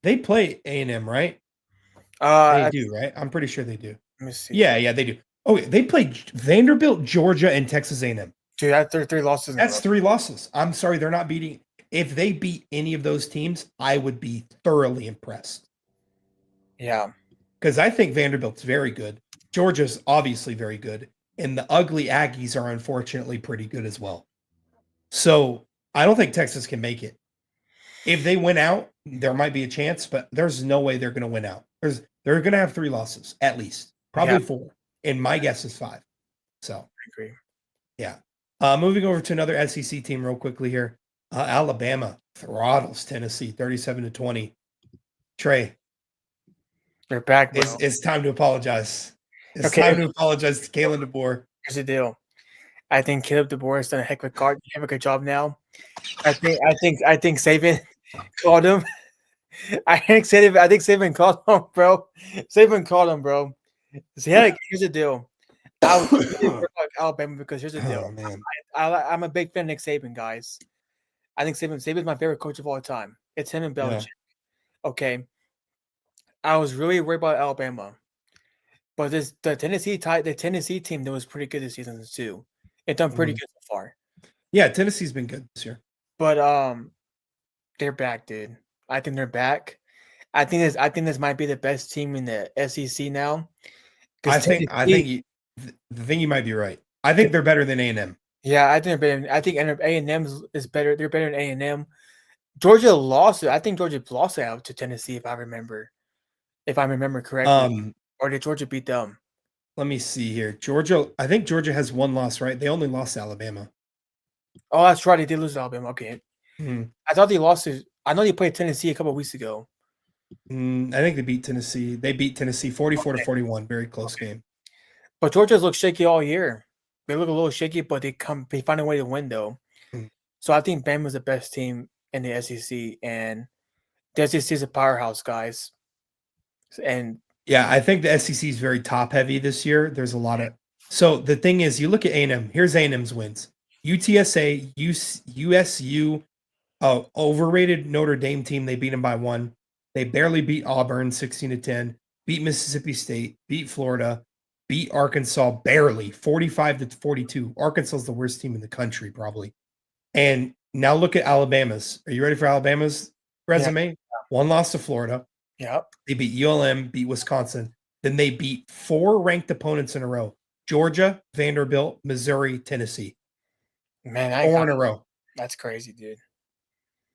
they play A&M, right? They do, right? I'm pretty sure they do. Let me see. Yeah, they do. Okay, they play Vanderbilt, Georgia, and Texas A&M. Dude, that's 3 losses. That's 3 losses. I'm sorry, they're not beating. If they beat any of those teams, I would be thoroughly impressed. Yeah. Because I think Vanderbilt's very good. Georgia's obviously very good. And the ugly Aggies are unfortunately pretty good as well. So I don't think Texas can make it. If they win out, there might be a chance, but there's no way they're going to win out. They're going to have 3 losses, at least. Probably 4. And my guess is 5. So I agree. Yeah. Moving over to another SEC team real quickly here. Alabama throttles Tennessee 37-20. Trey, they're back. It's time to apologize. It's time to apologize to Kalen DeBoer. Here's the deal. I think Caleb DeBoer has done a heck of a good job now. I think Saban called him. I think Saban called him, bro. Saban called him, bro. So here's the deal. I was really worried about Alabama because here's the deal. Oh man. I'm a big fan of Nick Saban, guys. I think Saban's my favorite coach of all time. It's him and Yeah. Belichick. Okay. I was really worried about Alabama. But the Tennessee team that was pretty good this season too. It's done pretty Mhm. good so far. Yeah, Tennessee's been good this year. But they're back, dude. I think they're back. I think this might be the best team in the SEC now. I Because think the thing you might be right. I think they're better than A&M. yeah, I think they're better. I think A&M is better. They're better than A&M. Georgia lost it. I think Georgia lost it out to Tennessee, if I remember correctly. Or did Georgia beat them? Let me see here. Georgia, I think Georgia has one loss, right? They only lost to Alabama. Oh, that's right. They did lose to Alabama. Okay. Mhm. I thought they lost to. I know they played Tennessee a couple of weeks ago. I think they beat Tennessee. They beat Tennessee 44 to 41. Very close game. But Georgia's looked shaky all year. They look a little shaky, but they find a way to win though. Mm. So I think Bama's the best team in the SEC, and the SEC is a powerhouse, guys. And Yeah, I think the SEC is very top heavy this year. There's a lot of so the thing is, you look at A&M. Here's A&M's wins: UTSA, USU, overrated Notre Dame team. They beat them by 1. They barely beat Auburn 16 to 10. Beat Mississippi State. Beat Florida. Beat Arkansas barely 45 to 42. Arkansas is the worst team in the country probably. And now look at Alabama's. Are you ready for Alabama's resume? 1 loss to Florida. yeah, They beat ULM, beat Wisconsin. Then they beat 4 ranked opponents in a row: Georgia, Vanderbilt, Missouri, Tennessee. man, 4 in a row. that's crazy, dude.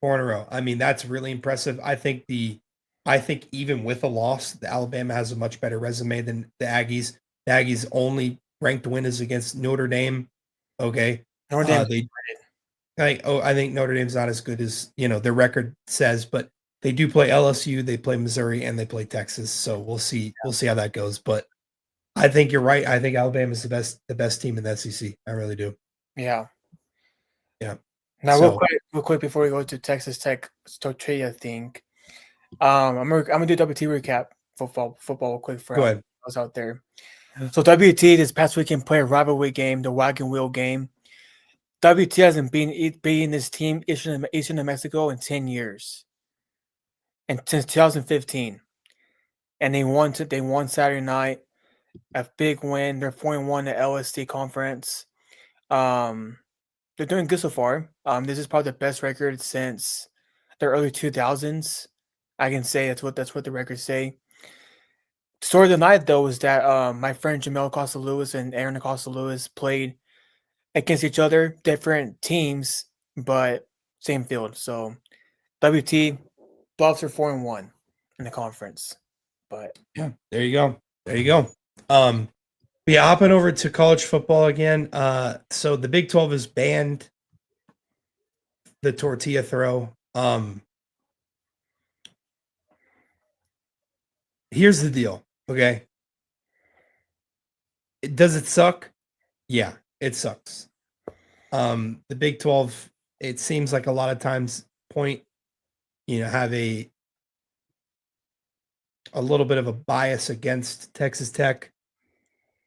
4 in a row. I mean, that's really impressive. I think even with a loss, the Alabama has a much better resume than the Aggies. The Aggies' only ranked win is against Notre Dame. Okay. Notre Dame. I think Notre Dame's not as good as, their record says, but they do play LSU, they play Missouri, and they play Texas. So we'll see how that goes. But I think you're right. I think Alabama's the best team in the SEC. I really do. Yeah. Yeah. Now, So real quick before we go to Texas Tech Tortilla thing, I'm gonna do WT recap football real quick for go ahead. us out there. So WT this past weekend played a rivalry game, the Wagon Wheel game. WT hasn't beaten this team Eastern New Mexico in 10 years, and since 2015, and they won Saturday night, a big win. They're 4-1 at LSD conference. They're doing good so far. This is probably the best record since the early 2000s. I can say that's what the records say. Story of the night though is that my friend Jamel Acosta Lewis and Aaron Acosta Lewis played against each other, different teams, but same field. So WT Buffs are 4-1 in the conference. But Yeah, there you go. There you go. Yeah, hopping over to college football again. So the Big 12 has banned the tortilla throw. Here's the deal. Okay. Does it suck? Yeah, it sucks. The Big 12, it seems like a lot of times have a little bit of a bias against Texas Tech,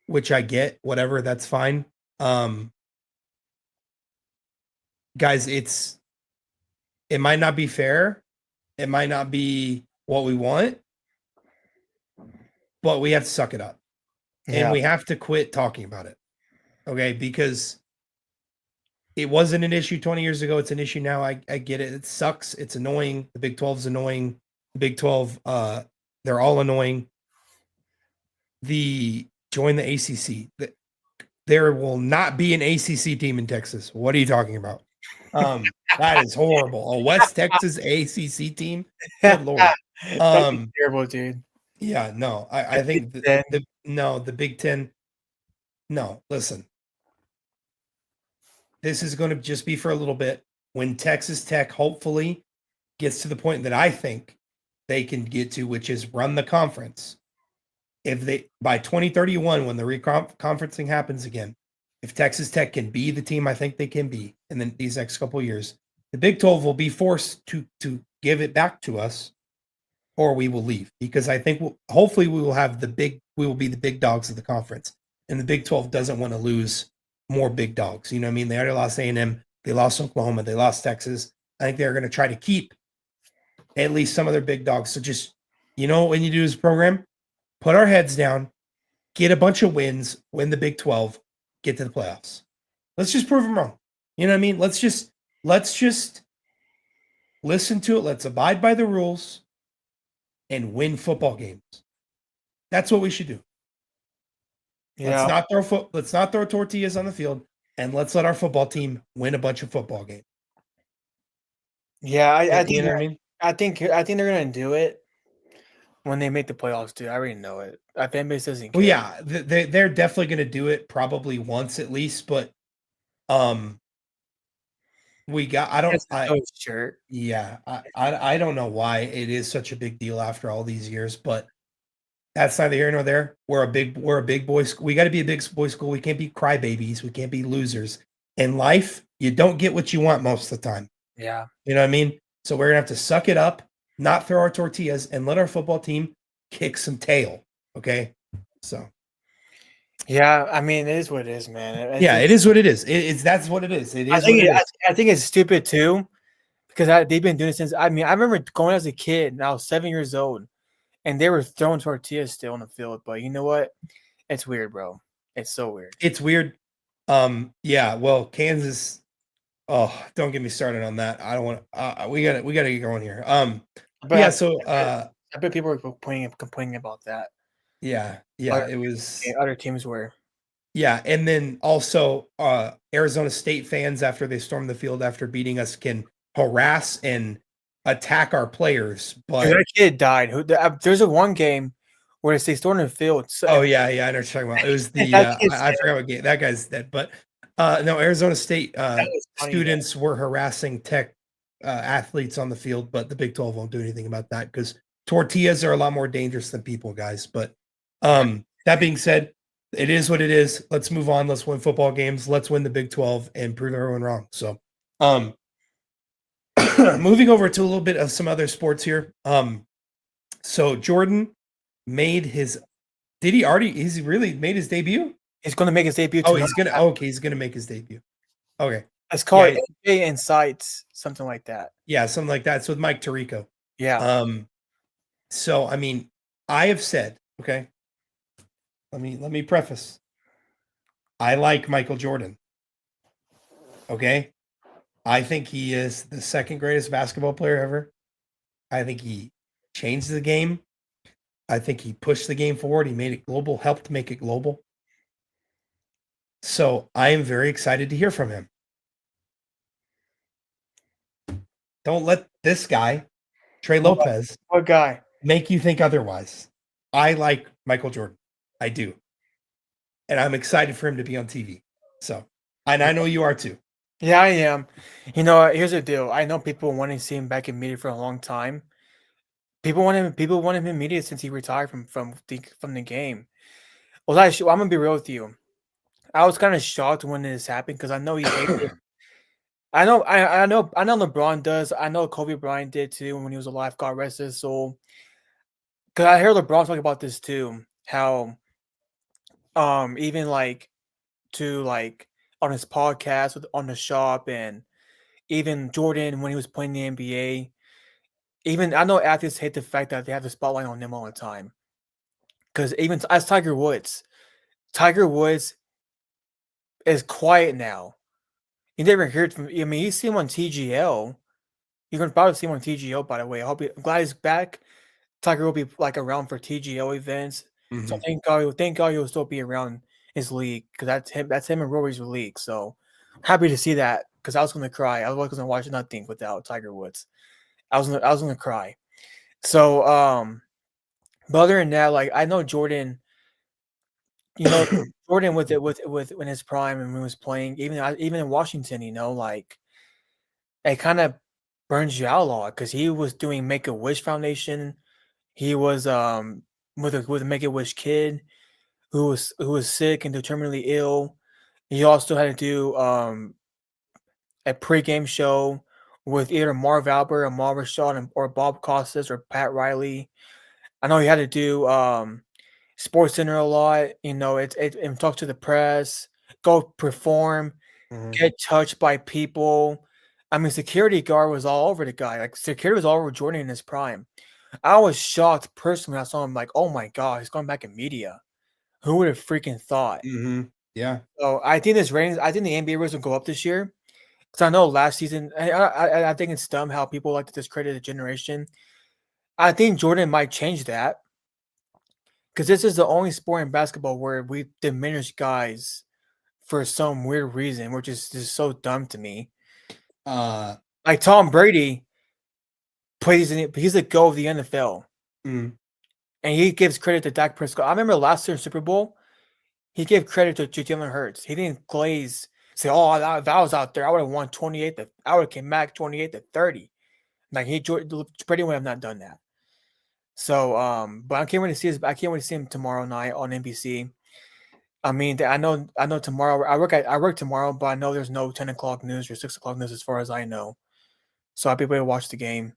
which I get, whatever, that's fine. Guys, it might not be fair. It might not be what we want, but we have to suck it up. And we have to quit talking about it. Okay, because it wasn't an issue 20 years ago. It's an issue now. I get it. It sucks. It's annoying. The Big 12 is annoying. The Big 12, they're all annoying. Join the ACC. There will not be an ACC team in Texas. What are you talking about? That is horrible. A West Texas ACC team? Good Lord. That'd be terrible, dude. Yeah, no. I think the Big Ten. No, listen. This is going to just be for a little bit. When Texas Tech hopefully gets to the point that I think they can get to, which is run the conference. If they by 2031, when the reconferencing happens again, if Texas Tech can be the team I think they can be in these next couple of years, the Big 12 will be forced to give it back to us, or we will leave, because I think hopefully we will be the big dogs of the conference. and the Big 12 doesn't want to lose more big dogs. You know what I mean? They already lost A&M, they lost Oklahoma, they lost Texas. I think they're going to try to keep at least some of their big dogs. So just, what you do as a program, put our heads down, get a bunch of wins, win the Big 12, get to the playoffs. Let's just prove them wrong. You know what I mean? Let's just listen to it. Let's abide by the rules and win football games. That's what we should do. Yeah. Let's not throw tortillas on the field, and let's let our football team win a bunch of football games. Yeah, I You think know what I mean? I think they're gonna do it when they make the playoffs too. I already know it. Our fan base doesn't care. Well, yeah, they're definitely going to do it probably once at least, but we got shirt. yeah, I don't know why it is such a big deal after all these years, but that's neither here nor there. We're a big boy school. We got to be a big boy school. We can't be crybabies. We can't be losers. In life, you don't get what you want most of the time. Yeah. You know what I mean? So we're gonna have to suck it up, not throw our tortillas, and let our football team kick some tail. Okay. So Yeah, I mean, it is what it is, man. it is what it is. That's what it is. It I is what think it is. I think it's stupid too because they've been doing it since. I mean, I remember going as a kid, and I was 7 years old, and they were throwing tortillas still on the field. But you know what? It's weird, bro. It's so weird. It's weird. Yeah. Well, Kansas. Oh, don't get me started on that. I don't want. We got to get going here. But Yeah. So. I bet people were complaining about that. Yeah. It was. Other teams were. Yeah, and then also Arizona State fans, after they storm the field after beating us, can harass and attack our players. But that kid died. There's a one game where they stormed the field. So, oh yeah, I know what you're talking about. It was the I forgot what game that guy's dead. But no, Arizona State students were harassing Tech athletes on the field, but the Big 12 won't do anything about that because tortillas are a lot more dangerous than people, guys. But that being said, it is what it is. Let's move on. Let's win football games. Let's win the Big 12 and prove everyone wrong. So, moving over to a little bit of some other sports here. So Jordan made his. Did he already? He's really made his debut. He's going to make his debut. Oh, he's gonna. Oh, okay, he's gonna make his debut. Okay, it's called AJ Insights, something like that. Yeah, something like that. It's with Mike Tirico. Yeah. So I mean, I have said, okay. Let me preface. I like Michael Jordan. Okay. I think he is the second greatest basketball player ever. I think he changed the game. I think he pushed the game forward. He made it global, helped make it global. So I am very excited to hear from him. Don't let this guy, Trey Lopez, what guy, make you think otherwise. I like Michael Jordan. I do. And I'm excited for him to be on TV. So, and I know you are too. Yeah, I am. You know, here's the deal. I know people want to see him back in media for a long time. People want him in media since he retired from the game. Well, I'm gonna be real with you. I was kind of shocked when this happened because I know he hated. I know LeBron does. I know Kobe Bryant did too when he was alive. God rest his soul. Because I hear LeBron talk about this too. How, even on his podcast on the shop, and even Jordan when he was playing the NBA. Even I know athletes hate the fact that they have the spotlight on them all the time. Because even as Tiger Woods is quiet now. You never heard from. I mean, you see him on TGL. You're gonna probably see him on TGL. By the way, I'm glad he's back. Tiger will be around for TGL events. Mm-hmm. So thank God he'll still be around his league because that's him and Rory's league. So happy to see that because I was gonna cry. I was gonna watch nothing without Tiger Woods. I was gonna cry. So but other than that, I know Jordan. You know, Jordan with in his prime and when he was playing, even in Washington, it kind of burns you out a lot because he was doing Make a Wish Foundation. He was with a Make a Wish kid who was sick and terminally ill. He also had to do a pregame show with either Marv Albert or Marv Shaw or Bob Costas or Pat Riley. I know he had to do Sports Center a lot. And talk to the press, go perform, Mhm. get touched by people. I mean, security guard was all over the guy. Like security was all over Jordan in his prime. I was shocked personally when I saw him. Like, oh my god, he's going back in media. Who would have freaking thought? Mhm. Yeah. So I think this ratings. I think the NBA ratings will go up this year because I know last season. I think it's dumb how people like to discredit a generation. I think Jordan might change that because this is the only sport in basketball where we diminish guys for some weird reason, which is just so dumb to me. Uh. Like Tom Brady plays in it, he's the GOAT of the NFL, Mm. and he gives credit to Dak Prescott. I remember last year's Super Bowl, he gave credit to Jalen Hurts. He didn't glaze say, "Oh, if I was out there, I would have won 28 to I would have came back 28 to 30." Like Brady would have not done that. So, but I can't wait to see him tomorrow night on NBC. I mean, I know tomorrow. I work tomorrow, but I know there's no 10 o'clock news or 6 o'clock news as far as I know. So I'll be able to watch the game,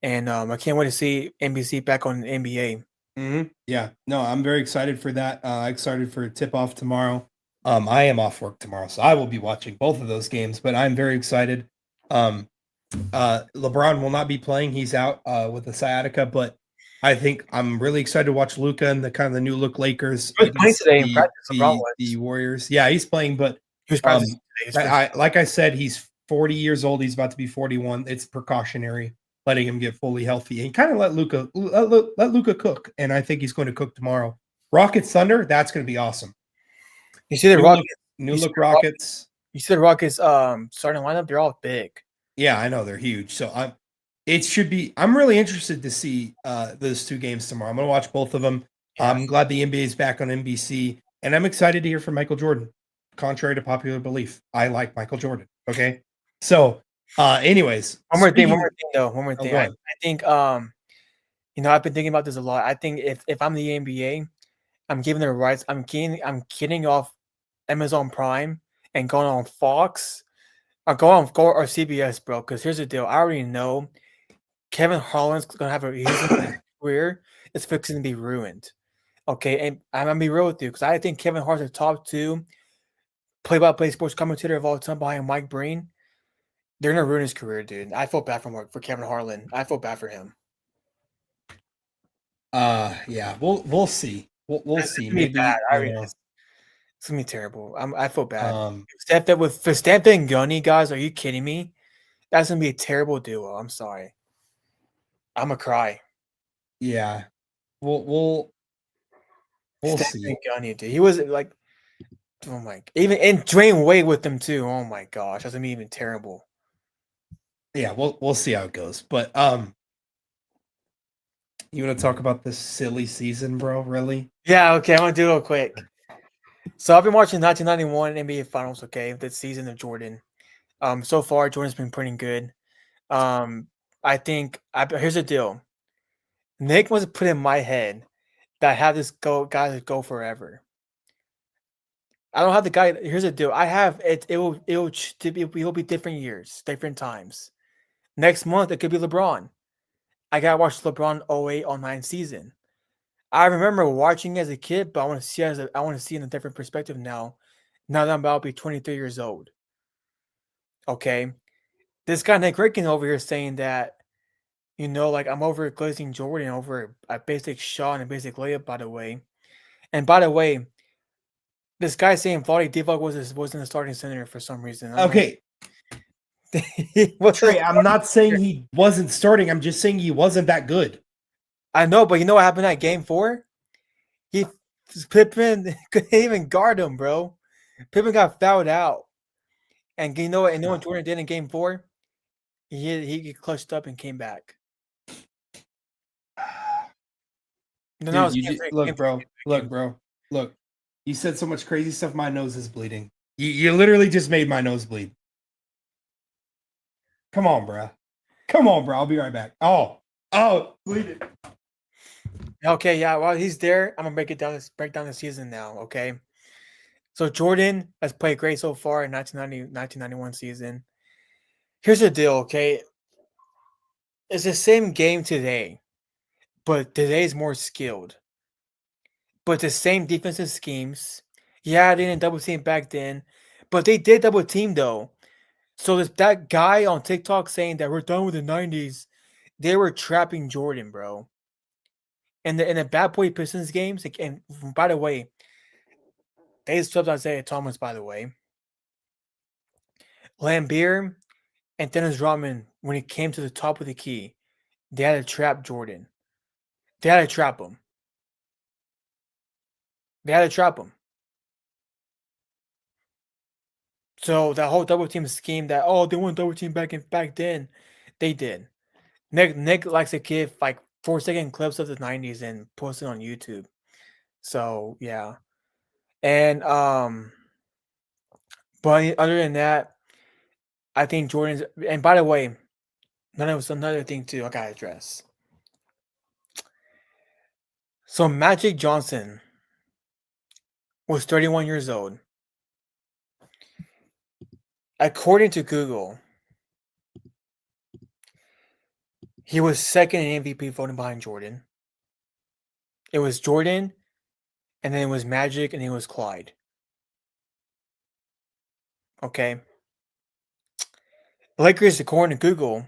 and I can't wait to see NBC back on NBA. Mhm. Yeah. No, I'm very excited for that. Excited for tip off tomorrow. I am off work tomorrow, so I will be watching both of those games. But I'm very excited. Um, LeBron will not be playing; he's out with the sciatica. But I think I'm really excited to watch Luca and the kind of the new look Lakers He was playing against today in the practice. LeBron the was. the Warriors. Yeah, he's playing, but He was practicing um, today. His first. I like I said, he's 40 years old. He's about to be 41. It's precautionary, letting him get fully healthy and kind of let Luca cook. And I think he's going to cook tomorrow. Rockets Thunder, that's going to be awesome. You see the New look, Rockets. new look Rockets. You see the Rockets. Starting lineup. They're all big. Yeah, I know they're huge. So it should be. I'm really interested to see those two games tomorrow. I'm going to watch both of them. Yes. I'm glad the NBA is back on NBC, and I'm excited to hear from Michael Jordan. Contrary to popular belief, I like Michael Jordan. Okay, so anyways, One more thing though. One more oh, thing. go I ahead. think I've been thinking about this a lot. I think if I'm the NBA, I'm giving the rights. I'm getting off Amazon Prime and going on Fox. I'll go or CBS, bro. Because here's the deal. I already know Kevin Harlan's gonna have his career is fixing to be ruined. Okay, and I'm gonna be real with you because I think Kevin Hart's a top two play-by-play sports commentator of all time behind Mike Breen. They're gonna ruin his career, dude. I feel bad for Kevin Harlan. I feel bad for him. Yeah, we'll see. We'll It's see. gonna be bad. Maybe, you know, It's gonna be terrible. I feel bad. um, Steph and Gunny, guys, are you kidding me? That's gonna be a terrible duo. I'm sorry. I'm gonna cry. yeah, we'll Steph see. and Gunny, dude. He was like, oh my, even and Dwayne Wade with them too. Oh my gosh, that's gonna be even terrible. Yeah, we'll see how it goes. But you want to talk about this silly season, bro? Really? Yeah, okay, I'm gonna do it real quick. So I've been watching 1991 NBA Finals. Okay, this season of Jordan. So far Jordan's been pretty good. Um, I think here's the deal. Nick was put in my head that I have this guy to go forever. I don't have the guy. Here's the deal. I have it. It will be different years, different times. Next month it could be LeBron. I gotta watch LeBron 08-09 season. I remember watching as a kid, but I want to see in a different perspective now. Now that I'm about to be 23 years old. Okay, this guy Nick Ricken over here saying that like I'm over glazing Jordan over a basic shot and a basic layup. By the way, and by the way, this guy saying Vlade Divac wasn't a starting center for some reason. I don't Okay, know. He was a Trey. I'm starting not saying center. he wasn't starting. I'm just saying he wasn't that good. I know, but you know what happened at Game 4? He Pippen couldn't even guard him, bro. Pippen got fouled out, and you know what? And you know what Jordan did in Game 4? He clutched up and came back. Then that Dude, was you Game just, 3. look, Game 3. bro. Game Look, bro. Look. You said so much crazy stuff. My nose is bleeding. You literally just made my nose bleed. Come on, bro. Come on, bro. I'll be right back. Bleeding. Okay, yeah. While he's there, I'm gonna break down the season now. Okay. So Jordan has played great so far in 1991 season. Here's the deal, okay? It's the same game today, but today's more skilled. but the same defensive schemes. Yeah, they didn't double team back then, but they did double team though. So there's that guy on TikTok saying that we're done with the 90s. They were trapping Jordan, bro. In the Bad Boy Pistons games, and by the way, they swept Isaiah Thomas, by the way. Lambeer and Dennis Rodman, when it came to the top of the key, they had to trap Jordan. They had to trap him. They had to trap him. So that whole double team scheme that they went double team back then, they did. Nick likes to give like 4-second clips of the 90s and post it on YouTube. So yeah. And but other than that, I think Jordan's, and by the way, another thing too I gotta address. So Magic Johnson was 31 years old. According to Google, he was second in MVP voting behind Jordan. It was Jordan, and then it was Magic, and it was Clyde. Okay. Lakers, according to Google,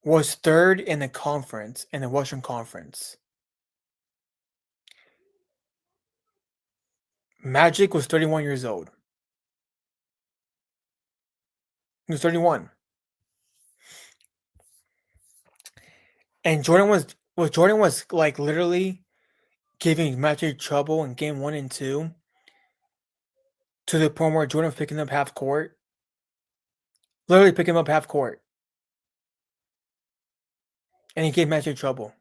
was third in the conference, in the Western Conference. Magic was 31 years old. He was 31. And Jordan was like literally giving Magic trouble in game 1 and 2 to the point where Jordan was picking up half court. Literally picking him up half court. And he gave Magic trouble.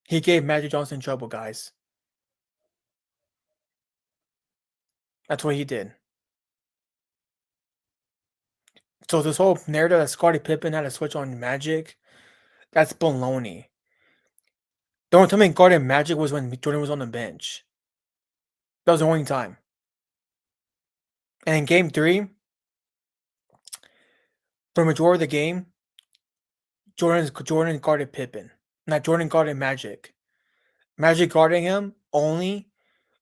He gave Magic Johnson trouble, guys. That's what he did. So this whole narrative that Scottie Pippen had to switch on Magic, that's baloney. The only time he guarded Magic was when Jordan was on the bench. That was the only time. And in game 3, for the majority of the game, Jordan guarded Pippen. Not Jordan guarded Magic. Magic guarding him only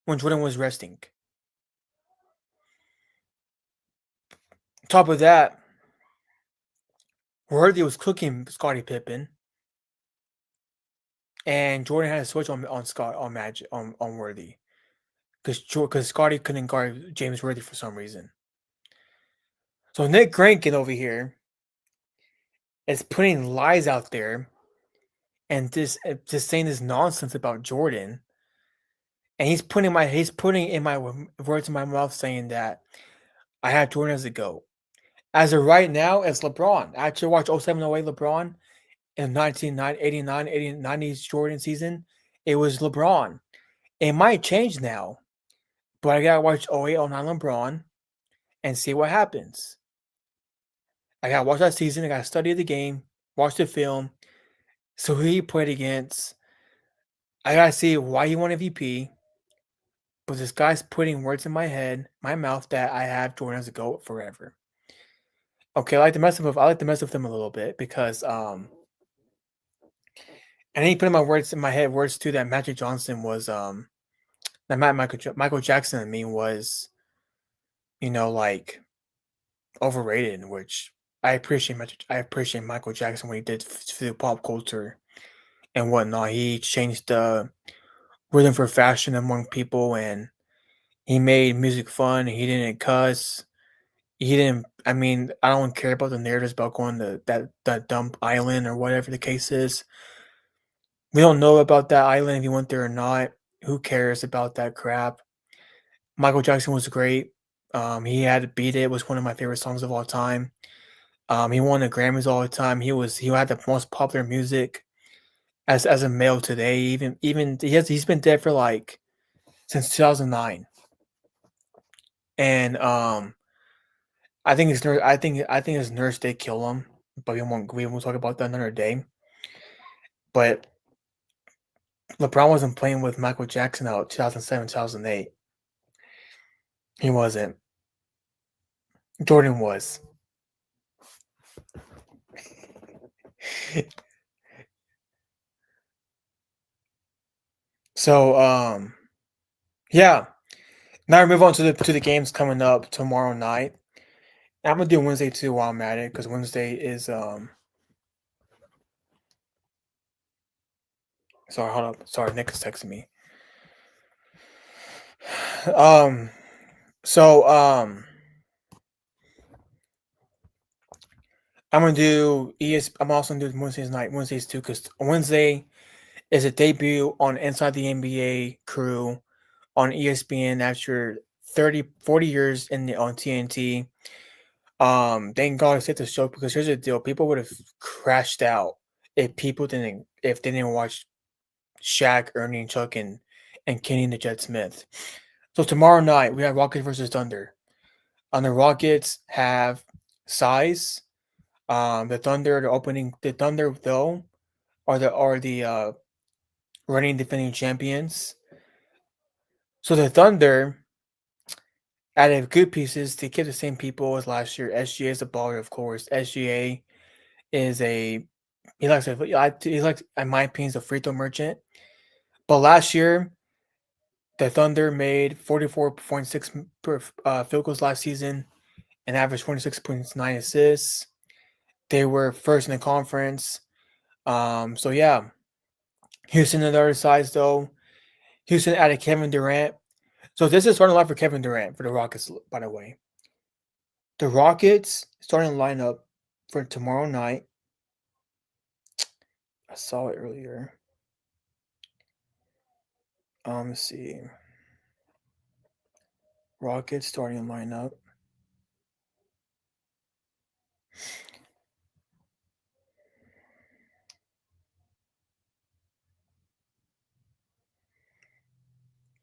when Jordan was resting. On top of that, Worthy was cooking Scottie Pippen, and Jordan had to switch on Worthy because Scottie couldn't guard James Worthy for some reason. So Nick Grankin over here is putting lies out there and just saying this nonsense about Jordan, and he's putting in my words in my mouth saying that I had Jordan as a GOAT. As of right now, it's LeBron. I actually watched 07-08 LeBron in 1989, 90s Jordan season. It was LeBron. It might change now, but I gotta watch 08-09 LeBron and see what happens. I gotta watch that season. I gotta study the game, watch the film, so who he played against. I gotta see why he won MVP. But this guy's putting words in my head, my mouth, that I have Jordan as a GOAT forever. Okay, I like to mess with him a little bit because and he put in my head words too that Magic Johnson was that Michael Jackson I mean was, like overrated, which I appreciate Michael Jackson when he did for the pop culture and whatnot. He changed the rhythm for fashion among people, and he made music fun. He didn't cuss. He didn't. I mean, I don't care about the narratives about going to that dump island or whatever the case is. We don't know about that island if he went there or not. Who cares about that crap? Michael Jackson was great. He had to Beat It. It was one of my favorite songs of all time. He won the Grammys all the time. He had the most popular music as a male today. Even he's been dead for since 2009. And I think his nurse did kill him, but we won't talk about that another day. But LeBron wasn't playing with Michael Jackson out 2007, 2008. He wasn't. Jordan was. So yeah. Now we move on to the games coming up tomorrow night. I'm gonna do Wednesday too while I'm at it because Wednesday is sorry, hold up. Sorry, Nick is texting me. Um so I'm gonna do I'm also gonna do Wednesdays too because Wednesday is a debut on Inside the NBA crew on ESPN after 40 years on TNT. Thank God I hit the show because here's the deal: people would have crashed out if they didn't watch Shaq, Ernie, Chuck, and Kenny the Jet Smith. So tomorrow night we have Rockets versus Thunder. The Rockets have size. The Thunder though are the reigning defending champions. So the Thunder added good pieces to keep the same people as last year. SGA is a baller, of course. SGA is he likes in my opinion is a free throw merchant. But last year the Thunder made 44.6 field goals last season and averaged 26.9 assists. They were first in the conference. So yeah, Houston on the other side though. Houston added Kevin Durant. So this is starting line for Kevin Durant for the Rockets, by the way. The Rockets starting lineup for tomorrow night. I saw it earlier. Let's see. Rockets starting lineup.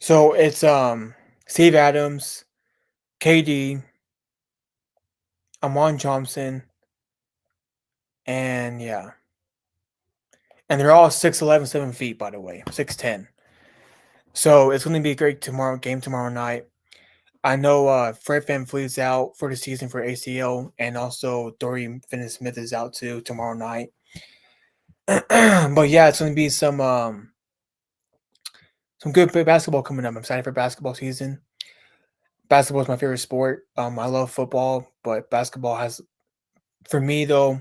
So it's Steve Adams, KD, Amon Johnson, and yeah. And they're all 6'11", 7 feet, by the way. 6'10". So it's gonna be a great game tomorrow night. I know Fred VanVleet's out for the season for ACL, and also Dorian Finney-Smith is out too tomorrow night. But yeah, it's gonna be some good basketball coming up. I'm excited for basketball season. Basketball is my favorite sport. I love football, but basketball has, for me though,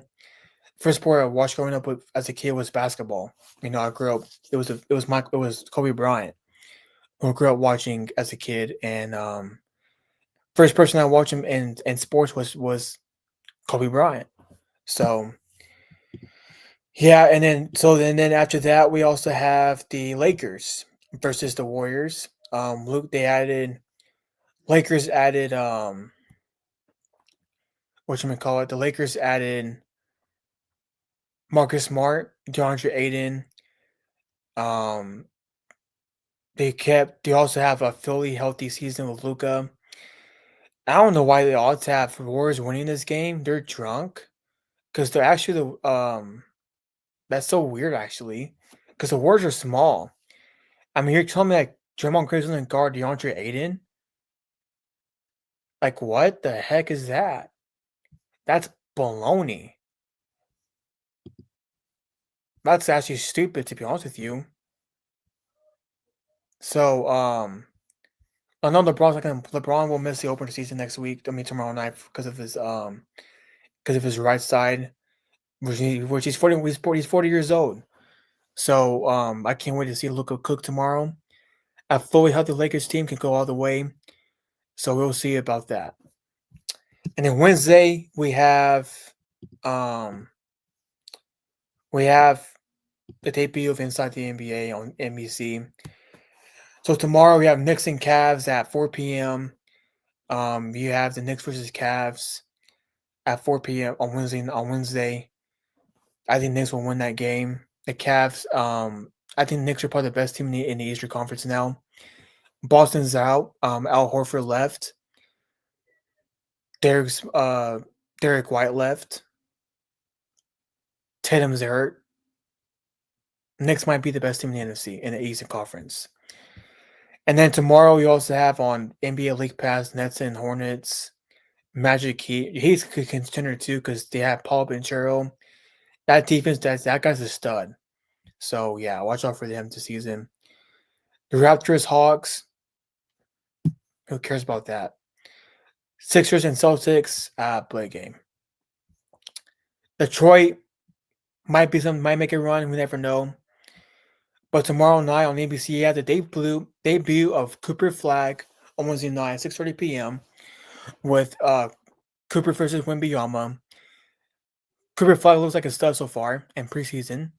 first sport I watched growing up with as a kid was basketball. I grew up. It was Kobe Bryant who I grew up watching as a kid, and first person I watched him in sports was Kobe Bryant. So yeah, and then after that we also have the Lakers versus the Warriors. Lakers added whatchamacallit, the Lakers added Marcus Smart, DeAndre Ayton. Um they also have a fully healthy season with Luka. I don't know why the odds have for Warriors winning this game. They're drunk. Because they're actually that's so weird actually. Because the Warriors are small. I mean, you're telling me like Draymond Green's gonna guard DeAndre Ayton? Like, what the heck is that? That's baloney. That's actually stupid, to be honest with you. So, I know LeBron will miss the opener season next week. I mean, tomorrow night because of his right side, which he's 40. He's 40 years old. So, I can't wait to see Luka cook tomorrow. A fully healthy Lakers team can go all the way. So we'll see about that. And then Wednesday um we have the debut of Inside the NBA on NBC. So tomorrow we have Knicks and Cavs at 4 p.m. You have the Knicks versus Cavs at 4 p.m. on Wednesday. I think Knicks will win that game. The Cavs, I think Knicks are probably the best team in the Eastern Conference now. Boston's out. Al Horford left. Derek White left. Tatum's hurt. Knicks might be the best team in the NFC in the Eastern Conference. And then tomorrow we also have on NBA League Pass Nets and Hornets. Magic Heat. He's a contender too because they have Paul Banchero. That defense, that guy's a stud. So yeah, watch out for them this season. The Raptors, Hawks. Who cares about that? Sixers and Celtics. Play game. Detroit might make a run. We never know. But tomorrow night on ABC, you have the debut of Cooper Flag on Wednesday night at 6:30 p.m. with Cooper versus Wembanyama. Cooper Flag looks like a stud so far in preseason.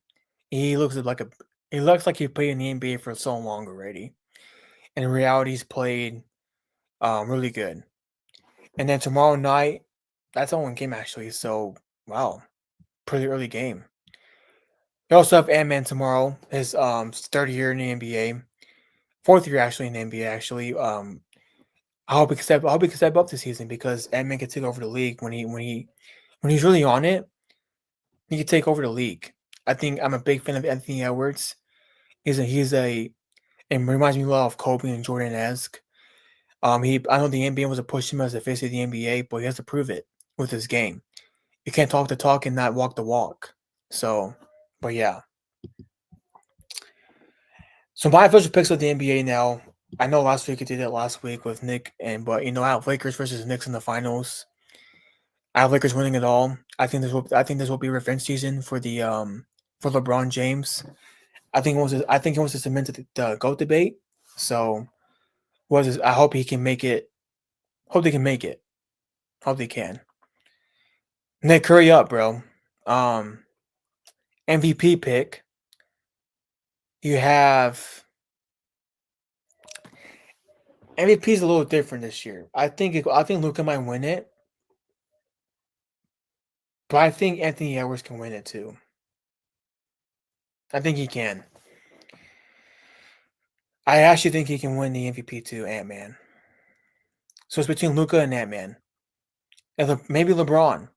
He looks like he played in the NBA for so long already. And in reality, he's played really good. And then tomorrow night, that's all one game actually. So wow, pretty early game. We also have Ant-Man tomorrow. His third year in the NBA, fourth year actually in the NBA. Actually, I hope he can step up this season because Ant-Man can take over the league when he's really on it. He can take over the league. I think I'm a big fan of Anthony Edwards. It reminds me a lot of Kobe and Jordan-esque. I know the NBA was to push him as the face of the NBA, but he has to prove it with his game. You can't talk the talk and not walk the walk. So, but yeah. So my official picks of the NBA now. I know last week I did it last week with Nick, but I have Lakers versus Knicks in the finals. I have Lakers winning it all. I think this will be revenge season for the for LeBron James. I think he wants to cement the GOAT debate. So I hope he can make it. Hope they can make it. Hope they can. Nick, hurry up, bro. MVP pick. You have MVP is a little different this year. I think Luka might win it, but I think Anthony Edwards can win it too. I think he can. I actually think he can win the MVP too, Ant-Man. So it's between Luka and Ant-Man. And maybe LeBron.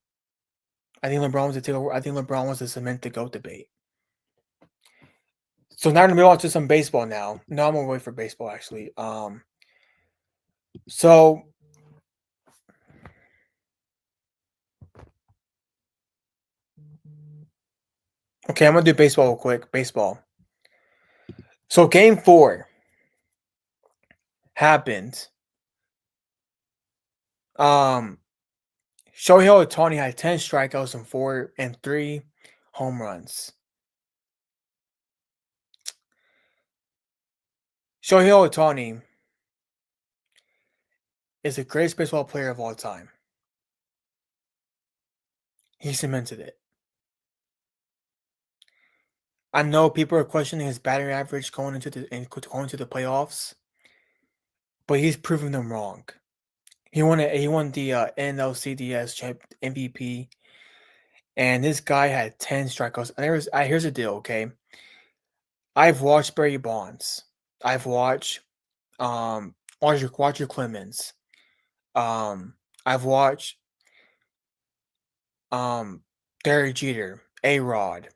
I think LeBron wants to cement the GOAT debate. So now we're gonna move on to some baseball now. No, I'm gonna wait for baseball actually. So okay, I'm gonna do baseball real quick. Baseball. So game 4 happened. Shohei Ohtani had 10 strikeouts and 3 home runs. Shohei Ohtani is the greatest baseball player of all time. He cemented it. I know people are questioning his batting average going into the playoffs, but he's proven them wrong. He won the NLCS MVP, and this guy had 10 strikeouts. And here's the deal, okay? I've watched Barry Bonds. I've watched Roger Clemens. I've watched Derek Jeter, A-Rod.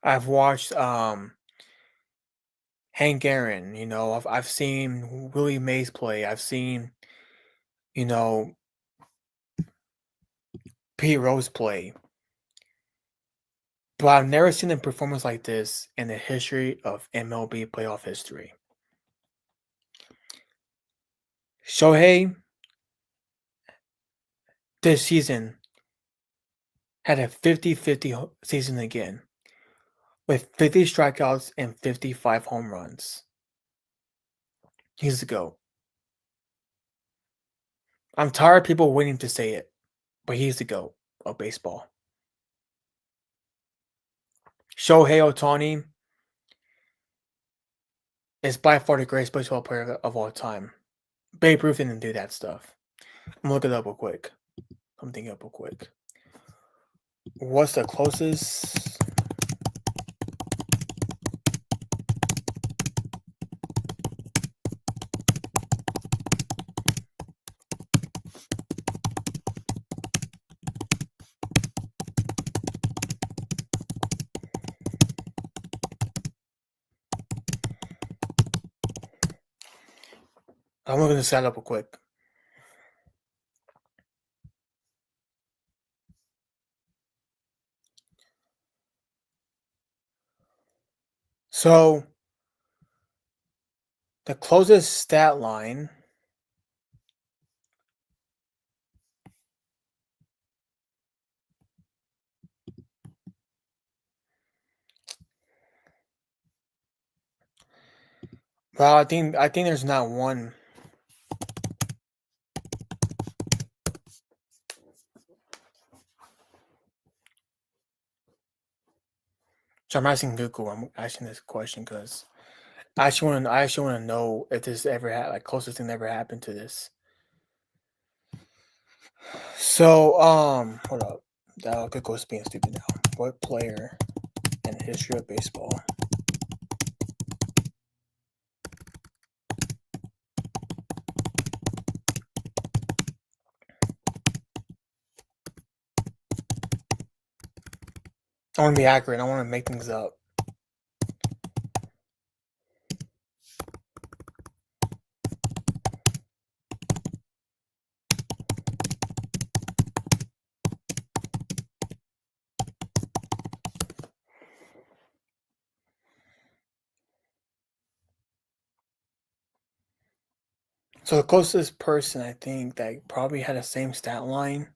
I've watched Hank Aaron. I've seen Willie Mays play. I've seen Pete Rose play. But I've never seen a performance like this in the history of MLB playoff history. Shohei this season had a 50-50 season again, with 50 strikeouts and 55 home runs. He's the GOAT. I'm tired of people waiting to say it, but he's the GOAT of baseball. Shohei Ohtani is by far the greatest baseball player of all time. Babe Ruth didn't do that stuff. I'm gonna look it up real quick. What's the closest? I'm looking to set up real quick. So The closest stat line. Well, I think there's not one. So I'm asking Google. I'm asking this question because I actually want to know if this ever had like closest thing that ever happened to this. So hold up. Google's being stupid now. What player in the history of baseball? I want to be accurate. I want to make things up. So the closest person I think that probably had the same stat line.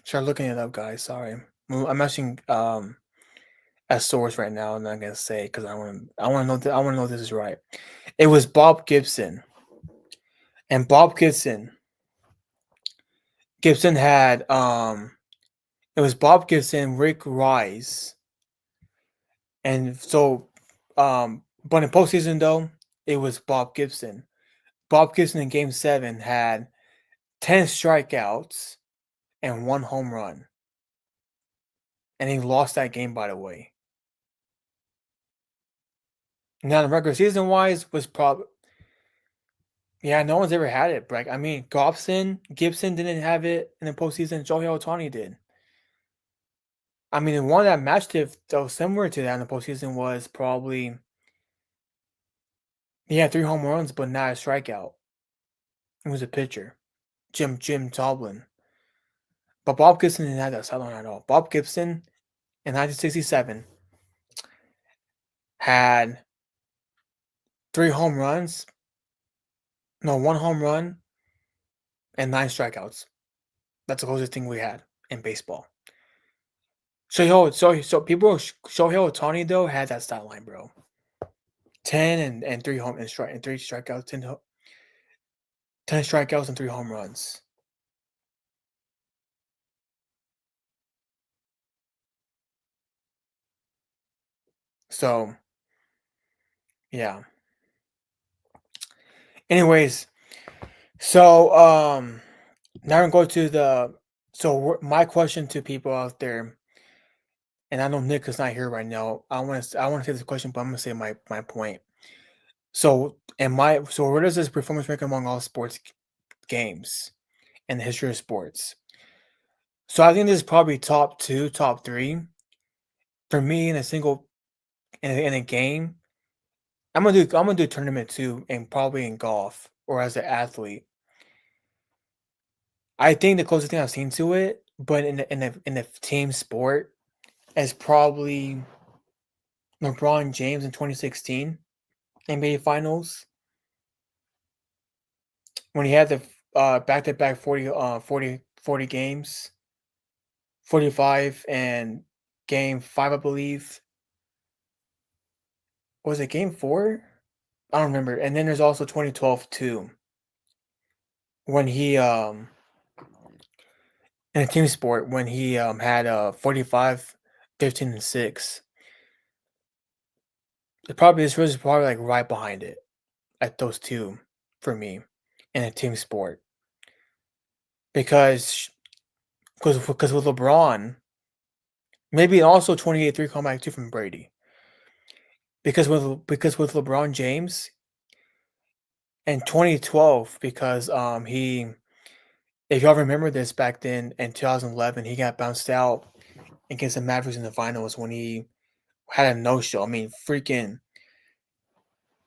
Start looking it up, guys. Sorry, I'm asking a source right now. I'm not gonna say because I want to know. I want to know if this is right. It was Bob Gibson, and Bob Gibson had it was Bob Gibson, Rick Rice, and so but in postseason though, it was Bob Gibson. Bob Gibson in Game 7 had 10 strikeouts and 1 home run, and he lost that game, by the way. Now the regular season wise was probably no one's ever had it, Breck. I mean, Gibson didn't have it in the postseason. Shohei Ohtani did. I mean, the one that matched it that was similar to that in the postseason was probably he had 3 home runs, but not a strikeout. It was a pitcher, Jim Toblin. But Bob Gibson didn't have that sideline at all. Bob Gibson in 1967 had 3 home runs, 1 home run, and 9 strikeouts. That's the closest thing we had in baseball. So people Shohei Ohtani though had that stat line, bro. 10 and 3 home and 3 strikeouts, 10 strikeouts and 3 home runs. So yeah. Anyways, so now we're going to my question to people out there, and I know Nick is not here right now. I want to say this question, but I'm gonna say my point. So where does this performance rank among all sports games in the history of sports? So I think this is probably top 2, top 3 for me in a single in a game. I'm gonna do tournament 2 and probably in golf or as an athlete. I think the closest thing I've seen to it, but in a team sport, is probably LeBron James in 2016 NBA Finals when he had the back-to-back 40 games, 45 and Game 5, I believe. Was it Game 4? I don't remember. And then there's also 2012 too, when he in a team sport when he had 45, 15, and 6. This was probably like right behind it at those 2 for me in a team sport. Because with LeBron, maybe also 28-3 comeback too from Brady. Because with LeBron James in 2012, because he, if y'all remember this back then in 2011, he got bounced out against the Mavericks in the finals when he had a no-show. I mean, freaking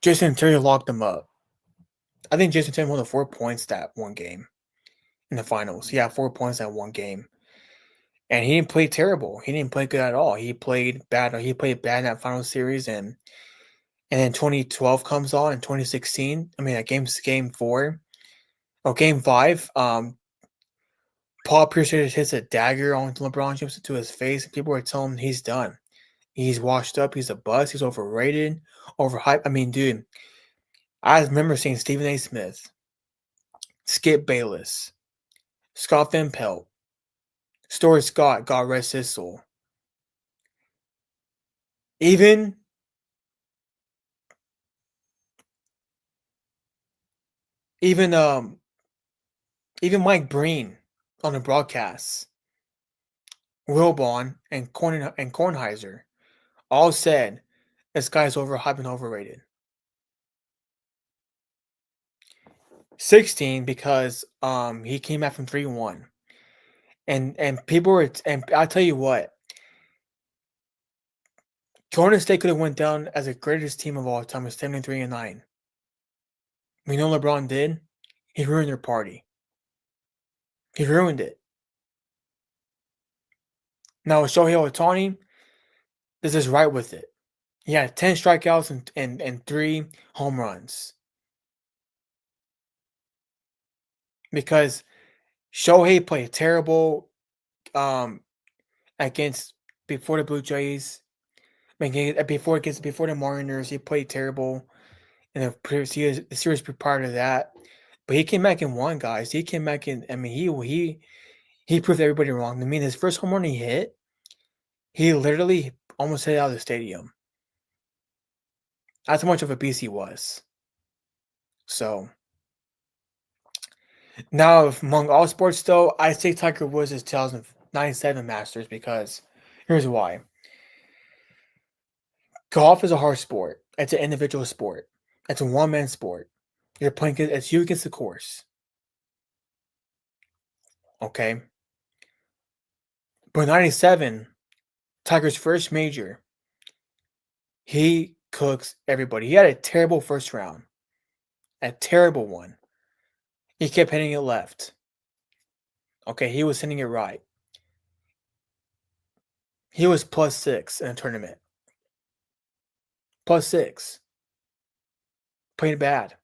Jason Terry locked him up. I think Jason Terry won 4 points that one game in the finals. Yeah, 4 points that one game. And he didn't play terrible. He didn't play good at all. He played bad. He played bad in that final series, and then 2012 comes on in 2016. I mean, at game 4 or game 5. Paul Pierce hits a dagger on LeBron James to his face, and people were telling him he's done. He's washed up. He's a bust. He's overrated, overhyped. I mean, dude, I remember seeing Stephen A. Smith, Skip Bayless, Scott Van Pelt, Stuart Scott, God rest his soul. Even even Mike Breen on the broadcasts, Wilbon and Kornheiser all said this guy's overhyped and overrated. 16 because he came back from 3-1. And people were, and I'll tell you what, Golden State could have went down as the greatest team of all time with 73-9. We know LeBron did. He ruined their party. He ruined it. Now with Shohei Ohtani, this is right with it. He had 10 strikeouts and 3 home runs. Because Shohei played terrible against before the Blue Jays. Before the Mariners, he played terrible in the series prior to that. But he came back and won, guys. He came back and I mean he proved everybody wrong. I mean, his first home run he hit, he literally almost hit out of the stadium. That's how much of a beast he was. So now among all sports though, I say Tiger Woods is 2097 Masters because here's why. Golf is a hard sport. It's an individual sport. It's a one-man sport. You're playing it's you against the course. Okay. But 97, Tiger's first major, he cooks everybody. He had a terrible first round. A terrible one. He kept hitting it left. Okay, he was hitting it right. He was +6 in a tournament. +6. Played bad.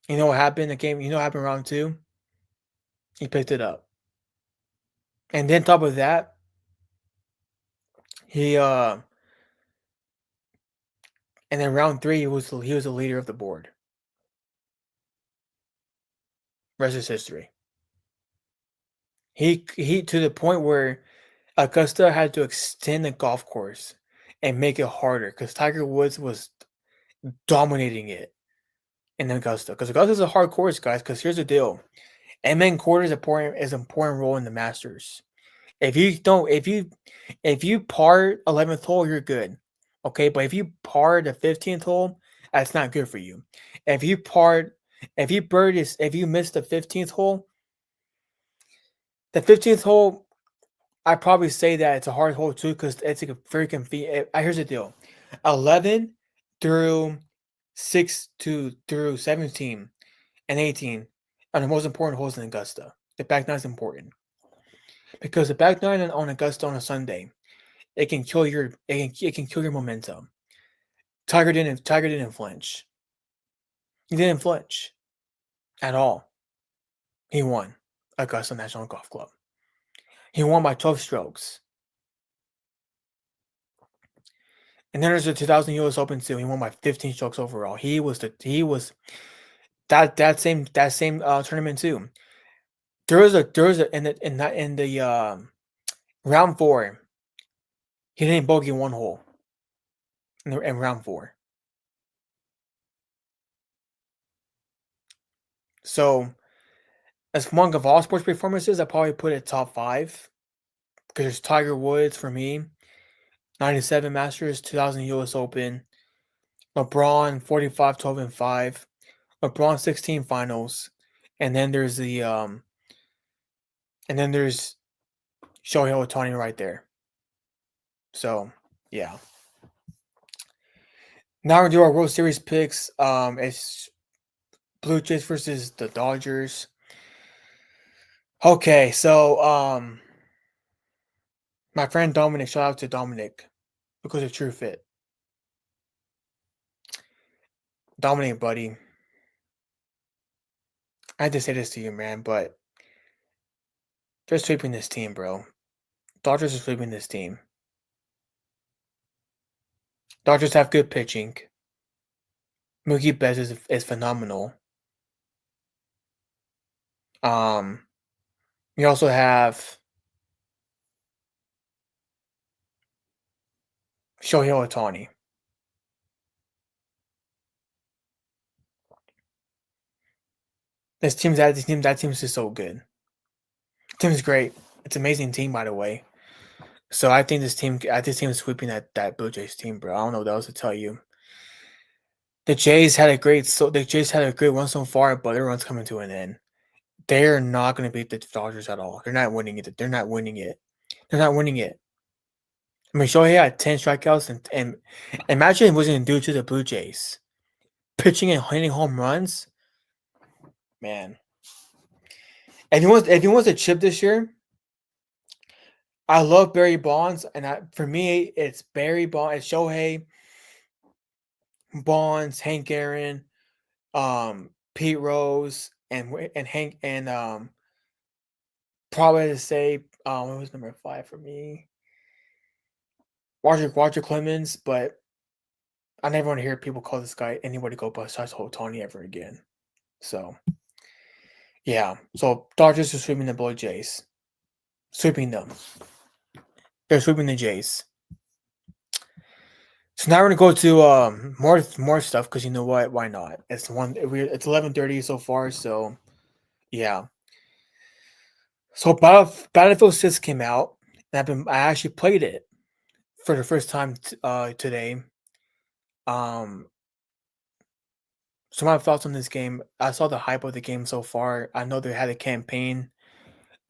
You know what happened in the game? You know what happened in round 2? He picked it up. And then top of that, he and then round 3 he was the leader of the board. Rest is history. He to the point where Augusta had to extend the golf course and make it harder because Tiger Woods was dominating it in Augusta. Because Augusta is a hard course, guys. Because here's the deal: MN quarter is an important role in the Masters. If you par 11th hole, you're good. Okay, but if you par the 15th hole, that's not good for you. If you miss the 15th hole, I probably say that it's a hard hole too because it's like a very convenient. Here's the deal: 11 through 17 and 18 are the most important holes in Augusta. The back nine is important because the back nine on Augusta on a Sunday, it can kill your momentum. Tiger didn't flinch. He didn't flinch at all. He won Augusta National Golf Club. He won by 12 strokes. And then there's the 2000 US Open too. He won by 15 strokes overall. He was that same tournament too. There was a in the round 4. He didn't bogey one hole in round 4. So as among of all sports performances, I probably put it top 5 because there's Tiger Woods for me, 97 Masters, 2000 US Open, LeBron 45, 12 and 5, LeBron 16 finals, and then there's Shohei Ohtani right there. So yeah. Now we do our World Series picks. It's Blue Jays versus the Dodgers. Okay, so My friend Dominic, shout out to Dominic because of True Fit. Dominic, buddy, I had to say this to you, man, but they're sweeping this team, bro. Dodgers are sweeping this team. Dodgers have good pitching. Mookie Betts is phenomenal. You also have Shohei Ohtani. That team is just so good. The team is great. It's an amazing team, by the way. So I think this team is sweeping that Blue Jays team, bro. I don't know what else to tell you. The Jays had a great run so far, but their run's coming to an end. They're not going to beat the Dodgers at all. They're not winning it. They're not winning it. They're not winning it. I mean, Shohei had 10 strikeouts, and imagine it wasn't due to the Blue Jays pitching and hitting home runs. Man, if you want a chip this year, I love Barry Bonds, and for me, it's Barry Bonds, it's Shohei, Bonds, Hank Aaron, Pete Rose, and Hank and probably to say what was number 5 for me, Roger Clemens, but I never want to hear people call this guy anybody go besides Ohtani ever again. So yeah, so Dodgers are sweeping the Blue Jays, sweeping them. They're sweeping the Jays. So now we're gonna go to more stuff because you know what? Why not? It's 11:30 so far, so yeah. So Battlefield 6 came out, and I actually played it for the first time today. So my thoughts on this game. I saw the hype of the game so far. I know they had a campaign.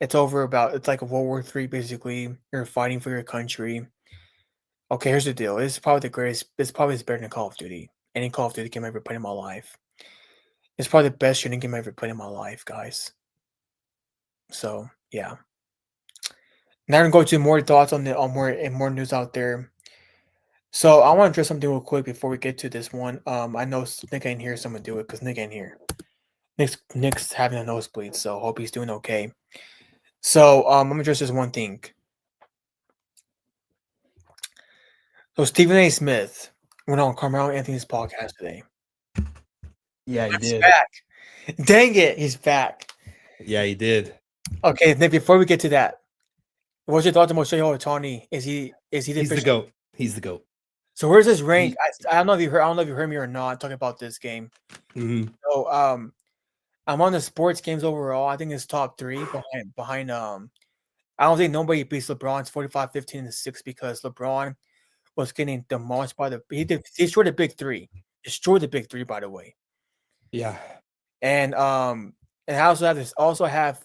It's like a World War III basically. You're fighting for your country. Okay, here's the deal. It's probably the greatest. It's probably better than Call of Duty. Any Call of Duty game I ever played in my life. It's probably the best shooting game I ever played in my life, guys. So yeah. Now I'm going to go to more thoughts on more news out there. So I want to address something real quick before we get to this one. I know Nick ain't here, so I'm gonna do it because Nick ain't here. Nick's having a nosebleed, so hope he's doing okay. So I'm gonna address this one thing. So Stephen A. Smith went on Carmelo Anthony's podcast today. Yeah, he did. Back. Dang it, he's back. Yeah, he did. Okay, Nick. Before we get to that, what's your thoughts on Shohei Ohtani? Is he He's the GOAT. He's the GOAT. So where's his rank? I don't know if you heard me or not talking about this game. Mm-hmm. So I'm on the sports games overall. I think it's top 3 behind I don't think nobody beats LeBron's 45, 15, and 6 because LeBron was getting demolished by he destroyed the big 3. Destroyed the big 3, by the way. Yeah. And I also have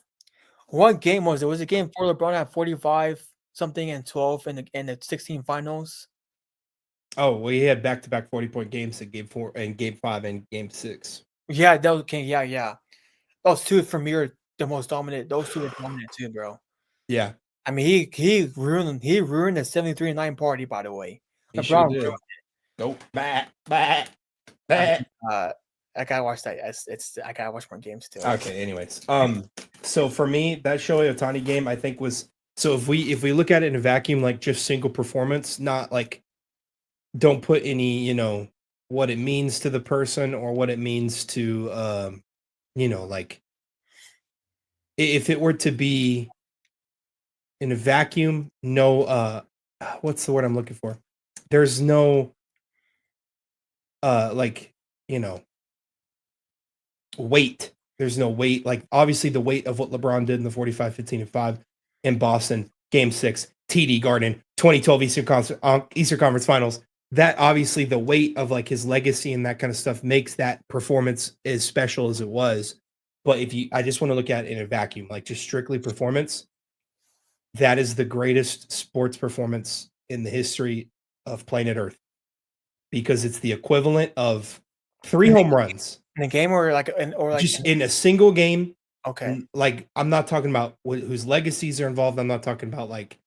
one game was a game for LeBron at 45 something and 12 in the 16 finals. Oh, well, he had back-to-back 40-point games in Game 4 and Game 5 and Game 6. Yeah, that was okay. Yeah. Those two for me are the most dominant. Those two are dominant too, bro. Yeah. I mean, he ruined the 73-9 party, by the way. He sure did. Nope. Back. I gotta watch that. I gotta watch more games too. Okay. Anyways, so for me, that Shohei Ohtani game, I think was so. If we look at it in a vacuum, like just single performance, not like don't put any, what it means to the person or what it means to, like if it were to be in a vacuum, no, what's the word I'm looking for? There's no, weight. There's no weight. Like obviously the weight of what LeBron did in the 45, 15, and 5 in Boston, Game 6, TD Garden, 2012 Eastern Conference Finals. That obviously the weight of like his legacy and that kind of stuff makes that performance as special as it was. But I just want to look at it in a vacuum, like just strictly performance. That is the greatest sports performance in the history of planet Earth because it's the equivalent of 3 home runs in a game or just in a single game. Okay. Like I'm not talking about whose legacies are involved. I'm not talking about like,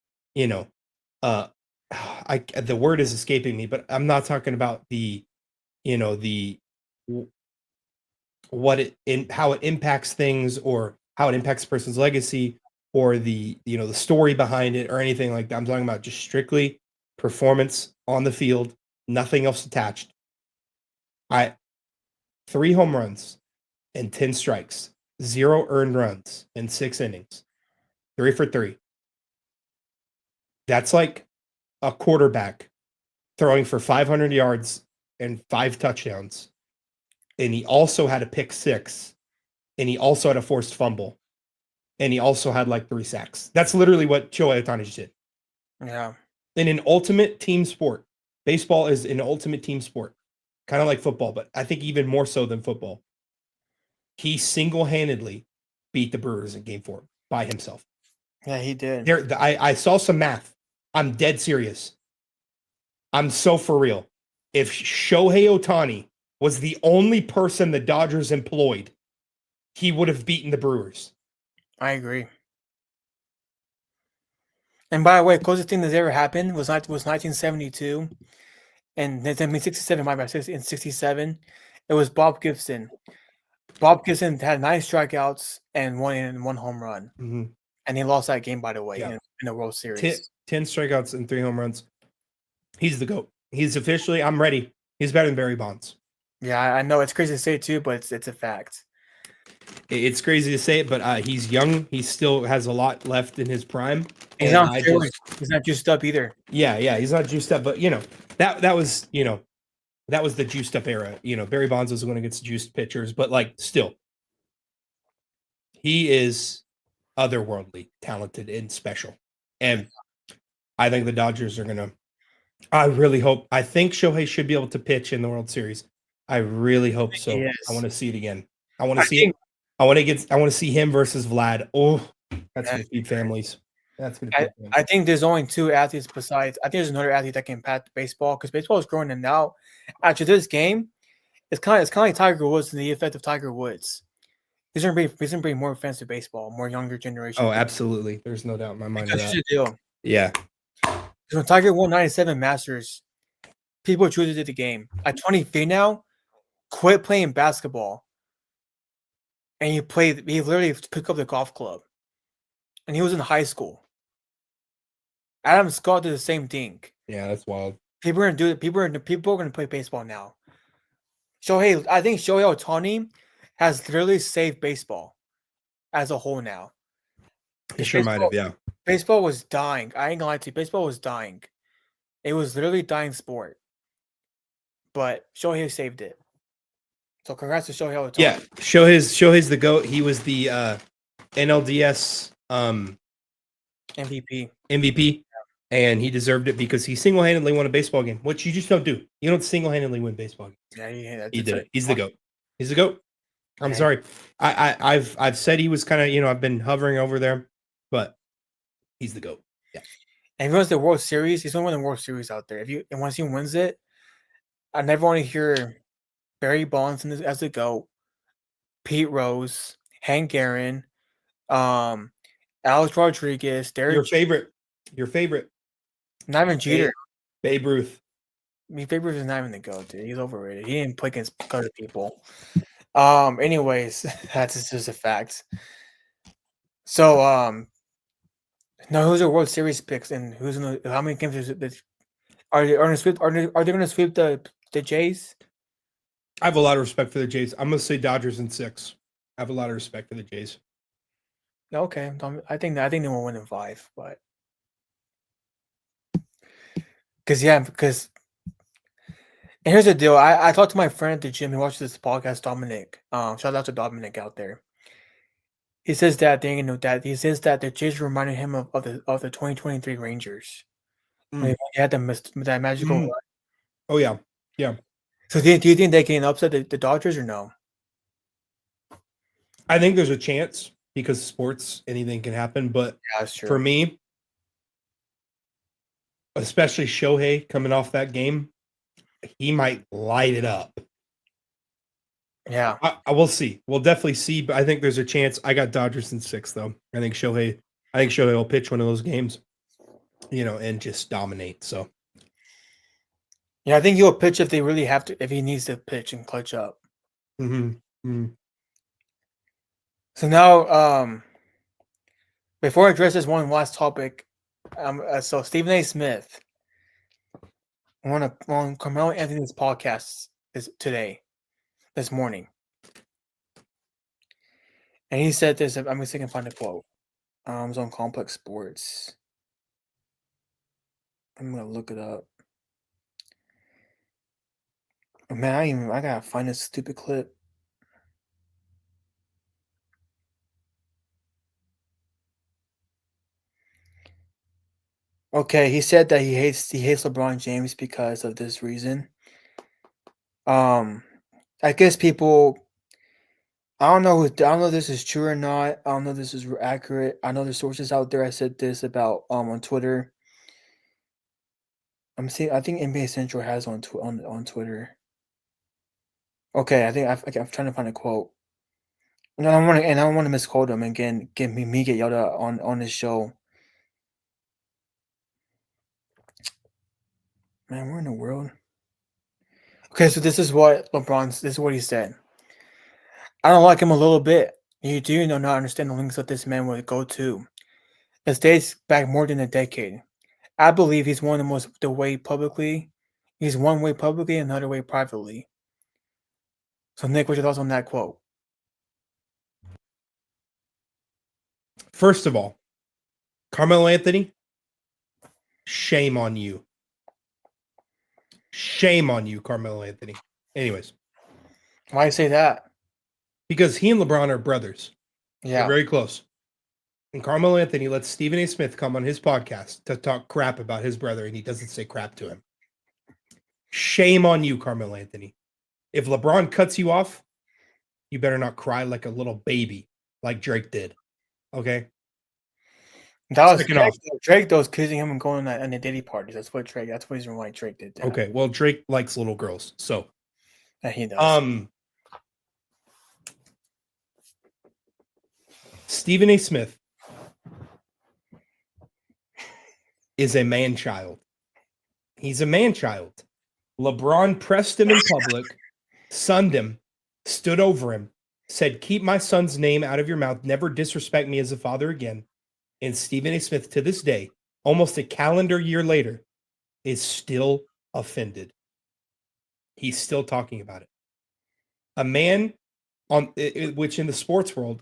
the word is escaping me, but I'm not talking about the how it impacts things or how it impacts a person's legacy or the story behind it or anything like that. I'm talking about just strictly performance on the field, nothing else attached. 3 home runs and 10 strikes, 0 earned runs in 6 innings, 3 for 3. That's like a quarterback throwing for 500 yards and 5 touchdowns. And he also had a pick 6, and he also had a forced fumble, and he also had like 3 sacks. That's literally what Shohei Ohtani just did. Yeah. In an ultimate team sport, baseball is an ultimate team sport, kind of like football, but I think even more so than football. He single-handedly beat the Brewers in Game 4 by himself. Yeah, he did. I saw some math. I'm dead serious. I'm so for real. If Shohei Ohtani was the only person the Dodgers employed, he would have beaten the Brewers. I agree. And by the way, closest thing that's ever happened was 1972, and then 67. My bad, in 67, it was Bob Gibson. Bob Gibson had 9 strikeouts and 1 home run, and he lost that game, by the way, in the World Series. 10 strikeouts and 3 home runs. He's the GOAT. He's officially. I'm ready. He's better than Barry Bonds. Yeah, I know it's crazy to say too, but it's a fact. It's crazy to say it, but he's young. He still has a lot left in his prime. He's not juiced up either. Yeah, he's not juiced up, but that was the juiced up era. Barry Bonds was one of gets juiced pitchers, but like still, he is otherworldly talented and special. And I think the Dodgers are gonna. I really hope. I think Shohei should be able to pitch in the World Series. I really hope so. Yes. I want to see it again. I want to see it. I want to see him versus Vlad. Oh, that's going to feed families. That's going to. I think there's only 2 athletes besides. I think there's another athlete that can impact baseball because baseball is growing, and now after this game, it's kind of like Tiger Woods and the effect of Tiger Woods. He's gonna bring more fans to baseball, more younger generation. Oh, absolutely. There's no doubt in my mind. That's the deal. Yeah. When Tiger won 97 Masters, people choose to the game. At 23 now, quit playing basketball. And he literally picked up the golf club. And he was in high school. Adam Scott did the same thing. Yeah, that's wild. People are gonna do it. People are gonna play baseball now. I think Shohei Ohtani has literally saved baseball as a whole now. He sure might have, yeah. Baseball was dying. I ain't gonna lie to you. Baseball was dying. It was literally dying sport. But Shohei saved it. So congrats to Shohei Ohtani. Yeah, Shohei's the GOAT. He was the NLDS MVP, and he deserved it because he single-handedly won a baseball game, which you just don't do. You don't single-handedly win baseball games. Yeah, he did it. He's the GOAT. He's the GOAT. I'm sorry. I've said he was kind of I've been hovering over there, but he's the GOAT. Yeah. And if he wins the World Series, he's gonna win the World Series out there. Once he wins it, I never want to hear Barry Bonds as the GOAT, Pete Rose, Hank Aaron, Alex Rodriguez, Your favorite. Not even Jeter. Babe Ruth. I mean, Babe Ruth is not even the GOAT, dude. He's overrated. He didn't play against other people. Anyways, that's just a fact. So, now who's your World Series picks and how many games are they going to sweep the Jays? I have a lot of respect for the Jays. I'm going to say Dodgers in 6. I have a lot of respect for the Jays. Okay, I think they will win in 5, but because and here's the deal. I talked to my friend at the gym who watches this podcast, Dominic. Shout out to Dominic out there. He says that the Jays reminded him of the 2023 Rangers. They had that magical run. Oh yeah. So do you think they can upset the Dodgers or no? I think there's a chance because sports, anything can happen. But that's true. For me, especially Shohei coming off that game, he might light it up. Yeah. I will see. We'll definitely see, but I think there's a chance. I got Dodgers in 6, though. I think Shohei will pitch one of those games. and just dominate. So Yeah, I think he'll pitch if they really have to, if he needs to pitch and clutch up. So now, before I address this one last topic, so Stephen A. Smith on Carmelo Anthony's podcast this morning, and he said this. I'm gonna see if I can find a quote. It was on Complex Sports. I'm gonna look it up. Man, I gotta find this stupid clip. Okay, he said that he hates LeBron James because of this reason. I guess people. I don't know if this is true or not. I don't know if this is accurate. I know there's sources out there. I said this about on Twitter. I think NBA Central has on Twitter. Okay, I think I'm trying to find a quote. And I don't want to misquote him and get yelled at on this show. Man, where in the world? Okay, so this is what he said. I don't like him a little bit. You do not understand the links that this man would go to. It dates back more than a decade. I believe he's one way publicly. He's one way publicly and another way privately. So, Nick, what's your thoughts on that quote? First of all, Carmelo Anthony, shame on you. Shame on you, Carmelo Anthony. Anyways. Why you say that? Because he and LeBron are brothers. Yeah. They're very close. And Carmelo Anthony lets Stephen A. Smith come on his podcast to talk crap about his brother, and he doesn't say crap to him. Shame on you, Carmelo Anthony. If LeBron cuts you off, you better not cry like a little baby like Drake did. Okay? That was Drake, though, was kissing him and going on the Diddy parties. That's what he's why Drake did that. Okay, well, Drake likes little girls, so. Yeah, he does. Stephen A. Smith is a man-child. He's a man-child. LeBron pressed him in public, sunned him, stood over him, said, "Keep my son's name out of your mouth. Never disrespect me as a father again." And Stephen A. Smith, to this day, almost a calendar year later, is still offended. He's still talking about it. A man which in the sports world,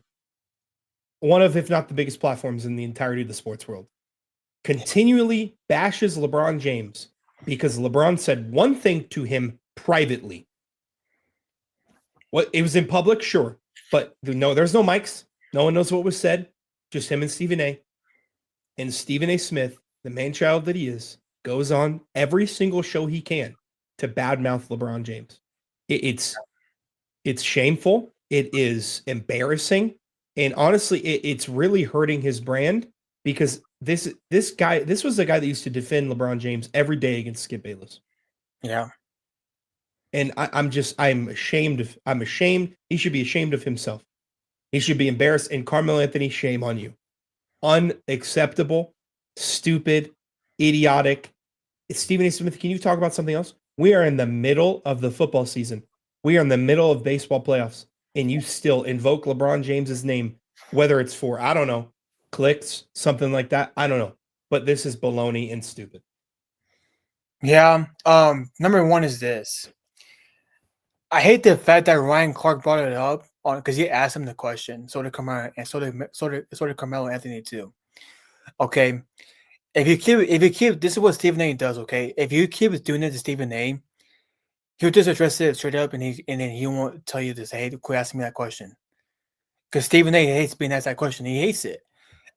one of, if not the biggest platforms in the entirety of the sports world, continually bashes LeBron James because LeBron said one thing to him privately. What it was in public, sure, but no, there's no mics. No one knows what was said. Just him and Stephen A. And Stephen A. Smith, the man-child that he is, goes on every single show he can to badmouth LeBron James. It's shameful. It is embarrassing. And honestly, it's really hurting his brand because this was the guy that used to defend LeBron James every day against Skip Bayless. Yeah. And I'm ashamed. I'm ashamed. He should be ashamed of himself. He should be embarrassed. And Carmelo Anthony, shame on you. Unacceptable, stupid, idiotic. Stephen A. Smith, can you talk about something else? We are in the middle of the football season. We are in the middle of baseball playoffs. And you still invoke LeBron James's name, whether it's for, I don't know, clicks, something like that. I don't know. But this is baloney and stupid. Yeah. Number one is this. I hate the fact that Ryan Clark brought it up because he asked him the question. So did Carmelo, and so did Carmelo Anthony too. Okay. If you keep this is what Stephen A. does, okay? If you keep doing it to Stephen A., he'll just address it straight up and then he won't tell you this. Hey, quit asking me that question. Because Stephen A. hates being asked that question. He hates it.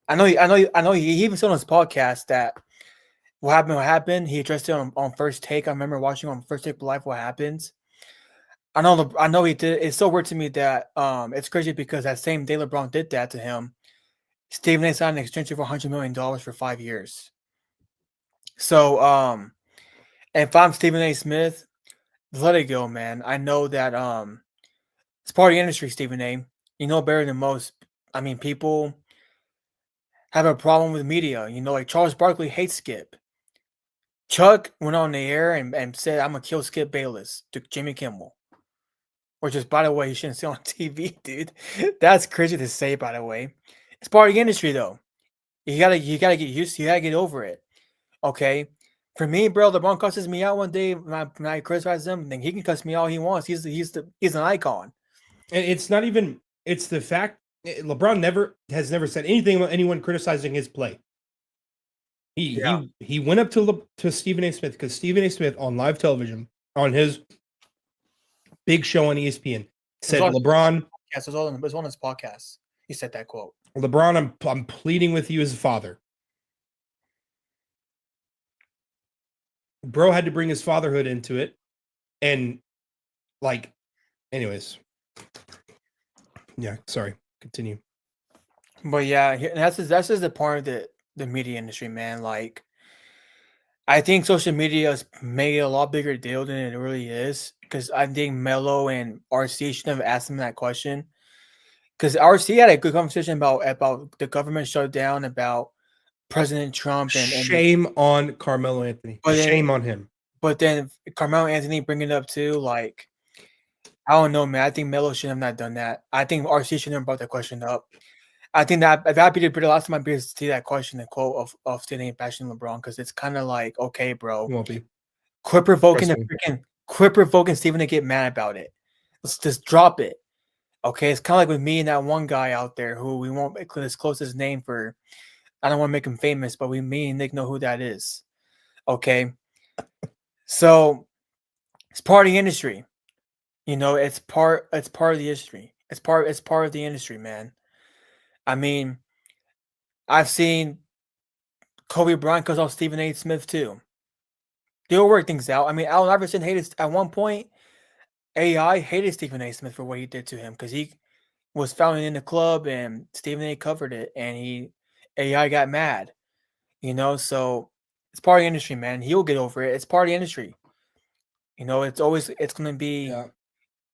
I know he even said on his podcast that what happened. He addressed it on First Take. I remember watching on First Take Live what happens. I know he did. It's so weird to me that it's crazy because that same day LeBron did that to him, Stephen A. signed an extension for $100 million for 5 years. So if I'm Stephen A. Smith, let it go, man. I know that it's part of the industry, Stephen A. You know better than most. I mean, people have a problem with media. Like Charles Barkley hates Skip. Chuck went on the air and said, "I'm gonna kill Skip Bayless" to Jimmy Kimmel. Which is, by the way, you shouldn't say on TV, dude. That's crazy to say, by the way. It's part of the industry, though. You gotta get used to. You gotta get over it. Okay. For me, bro, LeBron cusses me out one day when I criticize him. Then he can cuss me all he wants. He's an icon. And it's not even. It's the fact LeBron has never said anything about anyone criticizing his play. He went up to Stephen A. Smith because Stephen A. Smith on live television on his big show on ESPN said, LeBron. Yes, it was on his podcast. He said that quote. LeBron, I'm pleading with you as a father. Bro had to bring his fatherhood into it, and anyways, yeah. Sorry, continue. But yeah, that's just the part of the media industry, man. Like, I think social media has made it a lot bigger deal than it really is. Because I think Melo and RC should have asked him that question. Because RC had a good conversation about the government shutdown, about President Trump, and shame on Carmelo Anthony. Shame on him. But then Carmelo Anthony bringing it up too, like, I don't know, man. I think Melo should have not done that. I think RC should have brought that question up. I think that'd be the last time I'd be able to see that question, the quote of Stephen A. bashing LeBron, because it's kind of like, okay, bro, won't be. Quit provoking Stephen to get mad about it. Let's just drop it. Okay, it's kind of like with me and that one guy out there who we won't disclose his name for. I don't want to make him famous, but me and Nick know who that is. Okay, so it's part of the industry. It's part of the industry. It's part of the industry, man. I mean, I've seen Kobe Bryant cuss off Stephen A. Smith too. They'll work things out. I mean, Allen Iverson hated at one point. AI hated Stephen A. Smith for what he did to him because he was found in the club and Stephen A. covered it, and AI got mad. So it's part of the industry, man. He'll get over it. It's part of the industry. It's going to be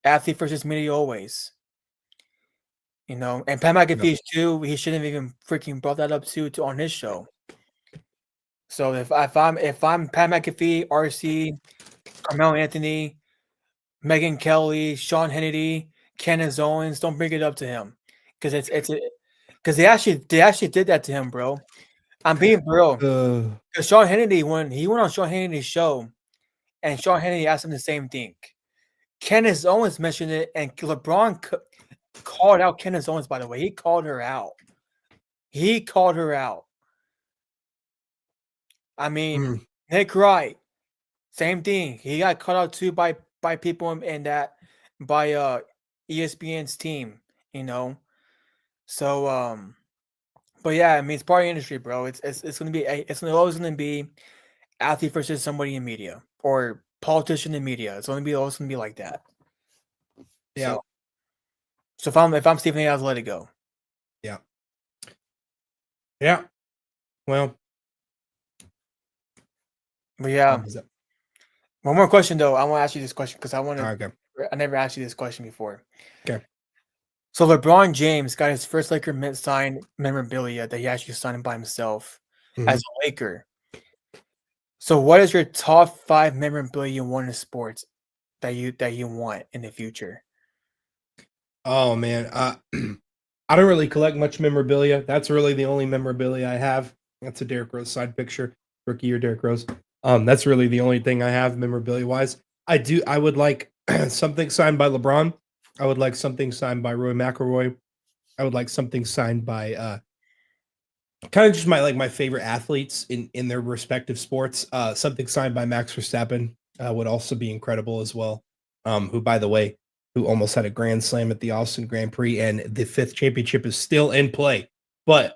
athlete versus media always. And Pat McAfee too. He shouldn't have even freaking brought that up too on his show. So if I'm Pat McAfee, RC, Carmelo Anthony, Megan Kelly, Sean Hannity, Candace Owens, don't bring it up to him because because they actually did that to him, bro. I'm being real. Because Sean Hannity, when he went on Sean Hannity's show, and Sean Hannity asked him the same thing, Candace Owens mentioned it, and LeBron called out Candace Owens. By the way, he called her out. I mean, Nick Wright, same thing. He got cut out too by people in that by ESPN's team. So but yeah, I mean, it's part of the industry, bro. It's always gonna be athlete versus somebody in media or politician in media. It's always gonna be like that. Yeah. So if I'm Stephen A., I'll let it go. Yeah. Yeah. Well. But yeah. One more question though. I want to ask you this question because I want to. Okay. I never asked you this question before. Okay. So LeBron James got his first Laker mint signed memorabilia that he actually signed by himself as a Laker. So what is your top 5 memorabilia you want in sports that you want in the future? Oh man, I don't really collect much memorabilia. That's really the only memorabilia I have. That's a Derrick Rose side picture, rookie year Derrick Rose. That's really the only thing I have memorabilia wise. I would like something signed by LeBron. I would like something signed by Roy McIlroy. I would like something signed by kind of just my favorite athletes in their respective sports. Something signed by Max Verstappen would also be incredible as well. Who, by the way, who almost had a grand slam at the Austin Grand Prix, and the 5th championship is still in play. But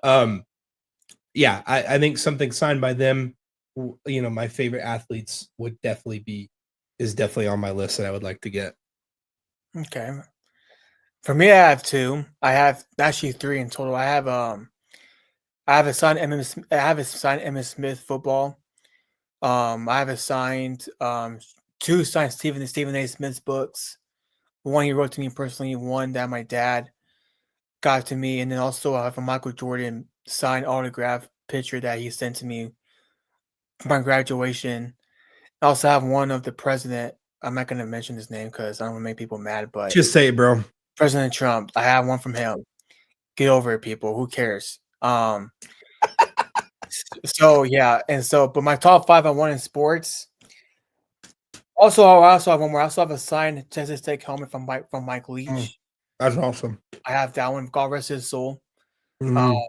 yeah, I think something signed by them, my favorite athletes is definitely on my list that I would like to get. Okay. For me, I have 2. I have actually 3 in total. I have a signed Emmitt Smith football. I have a signed 2 signed Stephen A. Smith's books. One he wrote to me personally, one that my dad got to me, and then also I have a Michael Jordan signed autograph picture that he sent to me for my graduation. I also have one of the president. I'm not going to mention his name because I don't want to make people mad, but Just say it, bro. President Trump. I have one from him. Get over it, people. Who cares? So yeah, and so but my top 5 I won in sports. Also, I also have one more. I also have a signed Texas Tech helmet from Mike Leach. That's awesome. I have that one. God rest his soul. Mhm.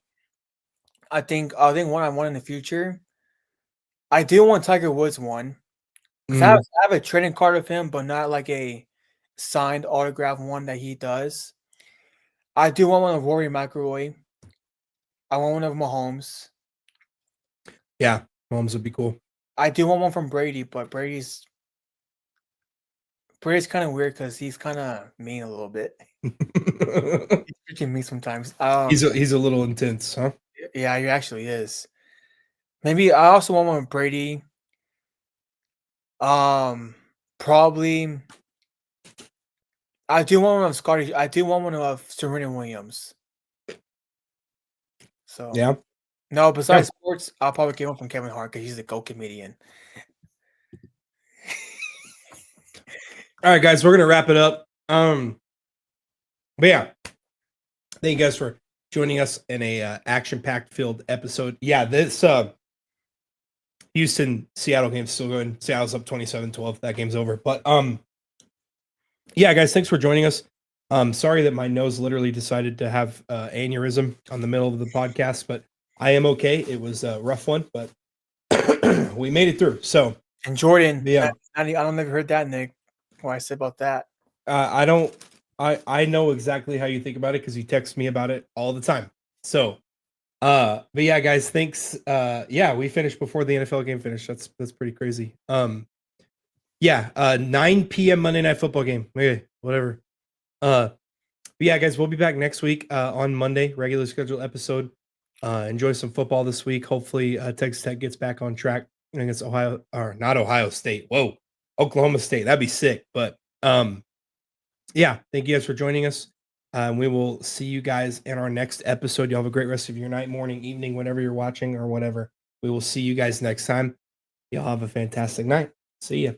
I think one I want in the future. I do want Tiger Woods one because I have a trading card of him, but not like a signed autograph one that he does. I do want one of Rory McIlroy. I want one of Mahomes. Yeah, Mahomes would be cool. I do want one from Brady, but Brady's kind of weird because he's kind of mean a little bit. He's freaking me sometimes. He's a little intense, huh? Yeah, he actually is. Maybe I also want one with Brady. Probably. I do want one of Scotty. I do want one of Serena Williams. So Yeah. no, besides sports, I'll probably get one from Kevin Hart because he's a GOAT comedian. All right, guys, we're gonna wrap it up. But yeah, thank you guys for joining us in a action-packed filled episode. Yeah, this Houston Seattle game's still going. Seattle's up 27-12. That game's over. But yeah, guys, thanks for joining us. Sorry that my nose literally decided to have aneurysm on the middle of the podcast, but I am okay. It was a rough one, but we made it through. So, and Jordan, yeah, I don't never heard that, Nick. What I said about that. I know exactly how you think about it because you text me about it all the time. So, but yeah, guys, thanks. Yeah, we finished before the NFL game finished. That's pretty crazy. Yeah, 9 p.m. Monday Night Football game. Okay, whatever. But yeah, guys, we'll be back next week on Monday, regular scheduled episode. Enjoy some football this week. Hopefully, Texas Tech gets back on track against not Ohio State. Whoa, Oklahoma State. That'd be sick. But yeah, thank you guys for joining us. We will see you guys in our next episode. Y'all have a great rest of your night, morning, evening, whenever you're watching or whatever. We will see you guys next time. Y'all have a fantastic night. See ya.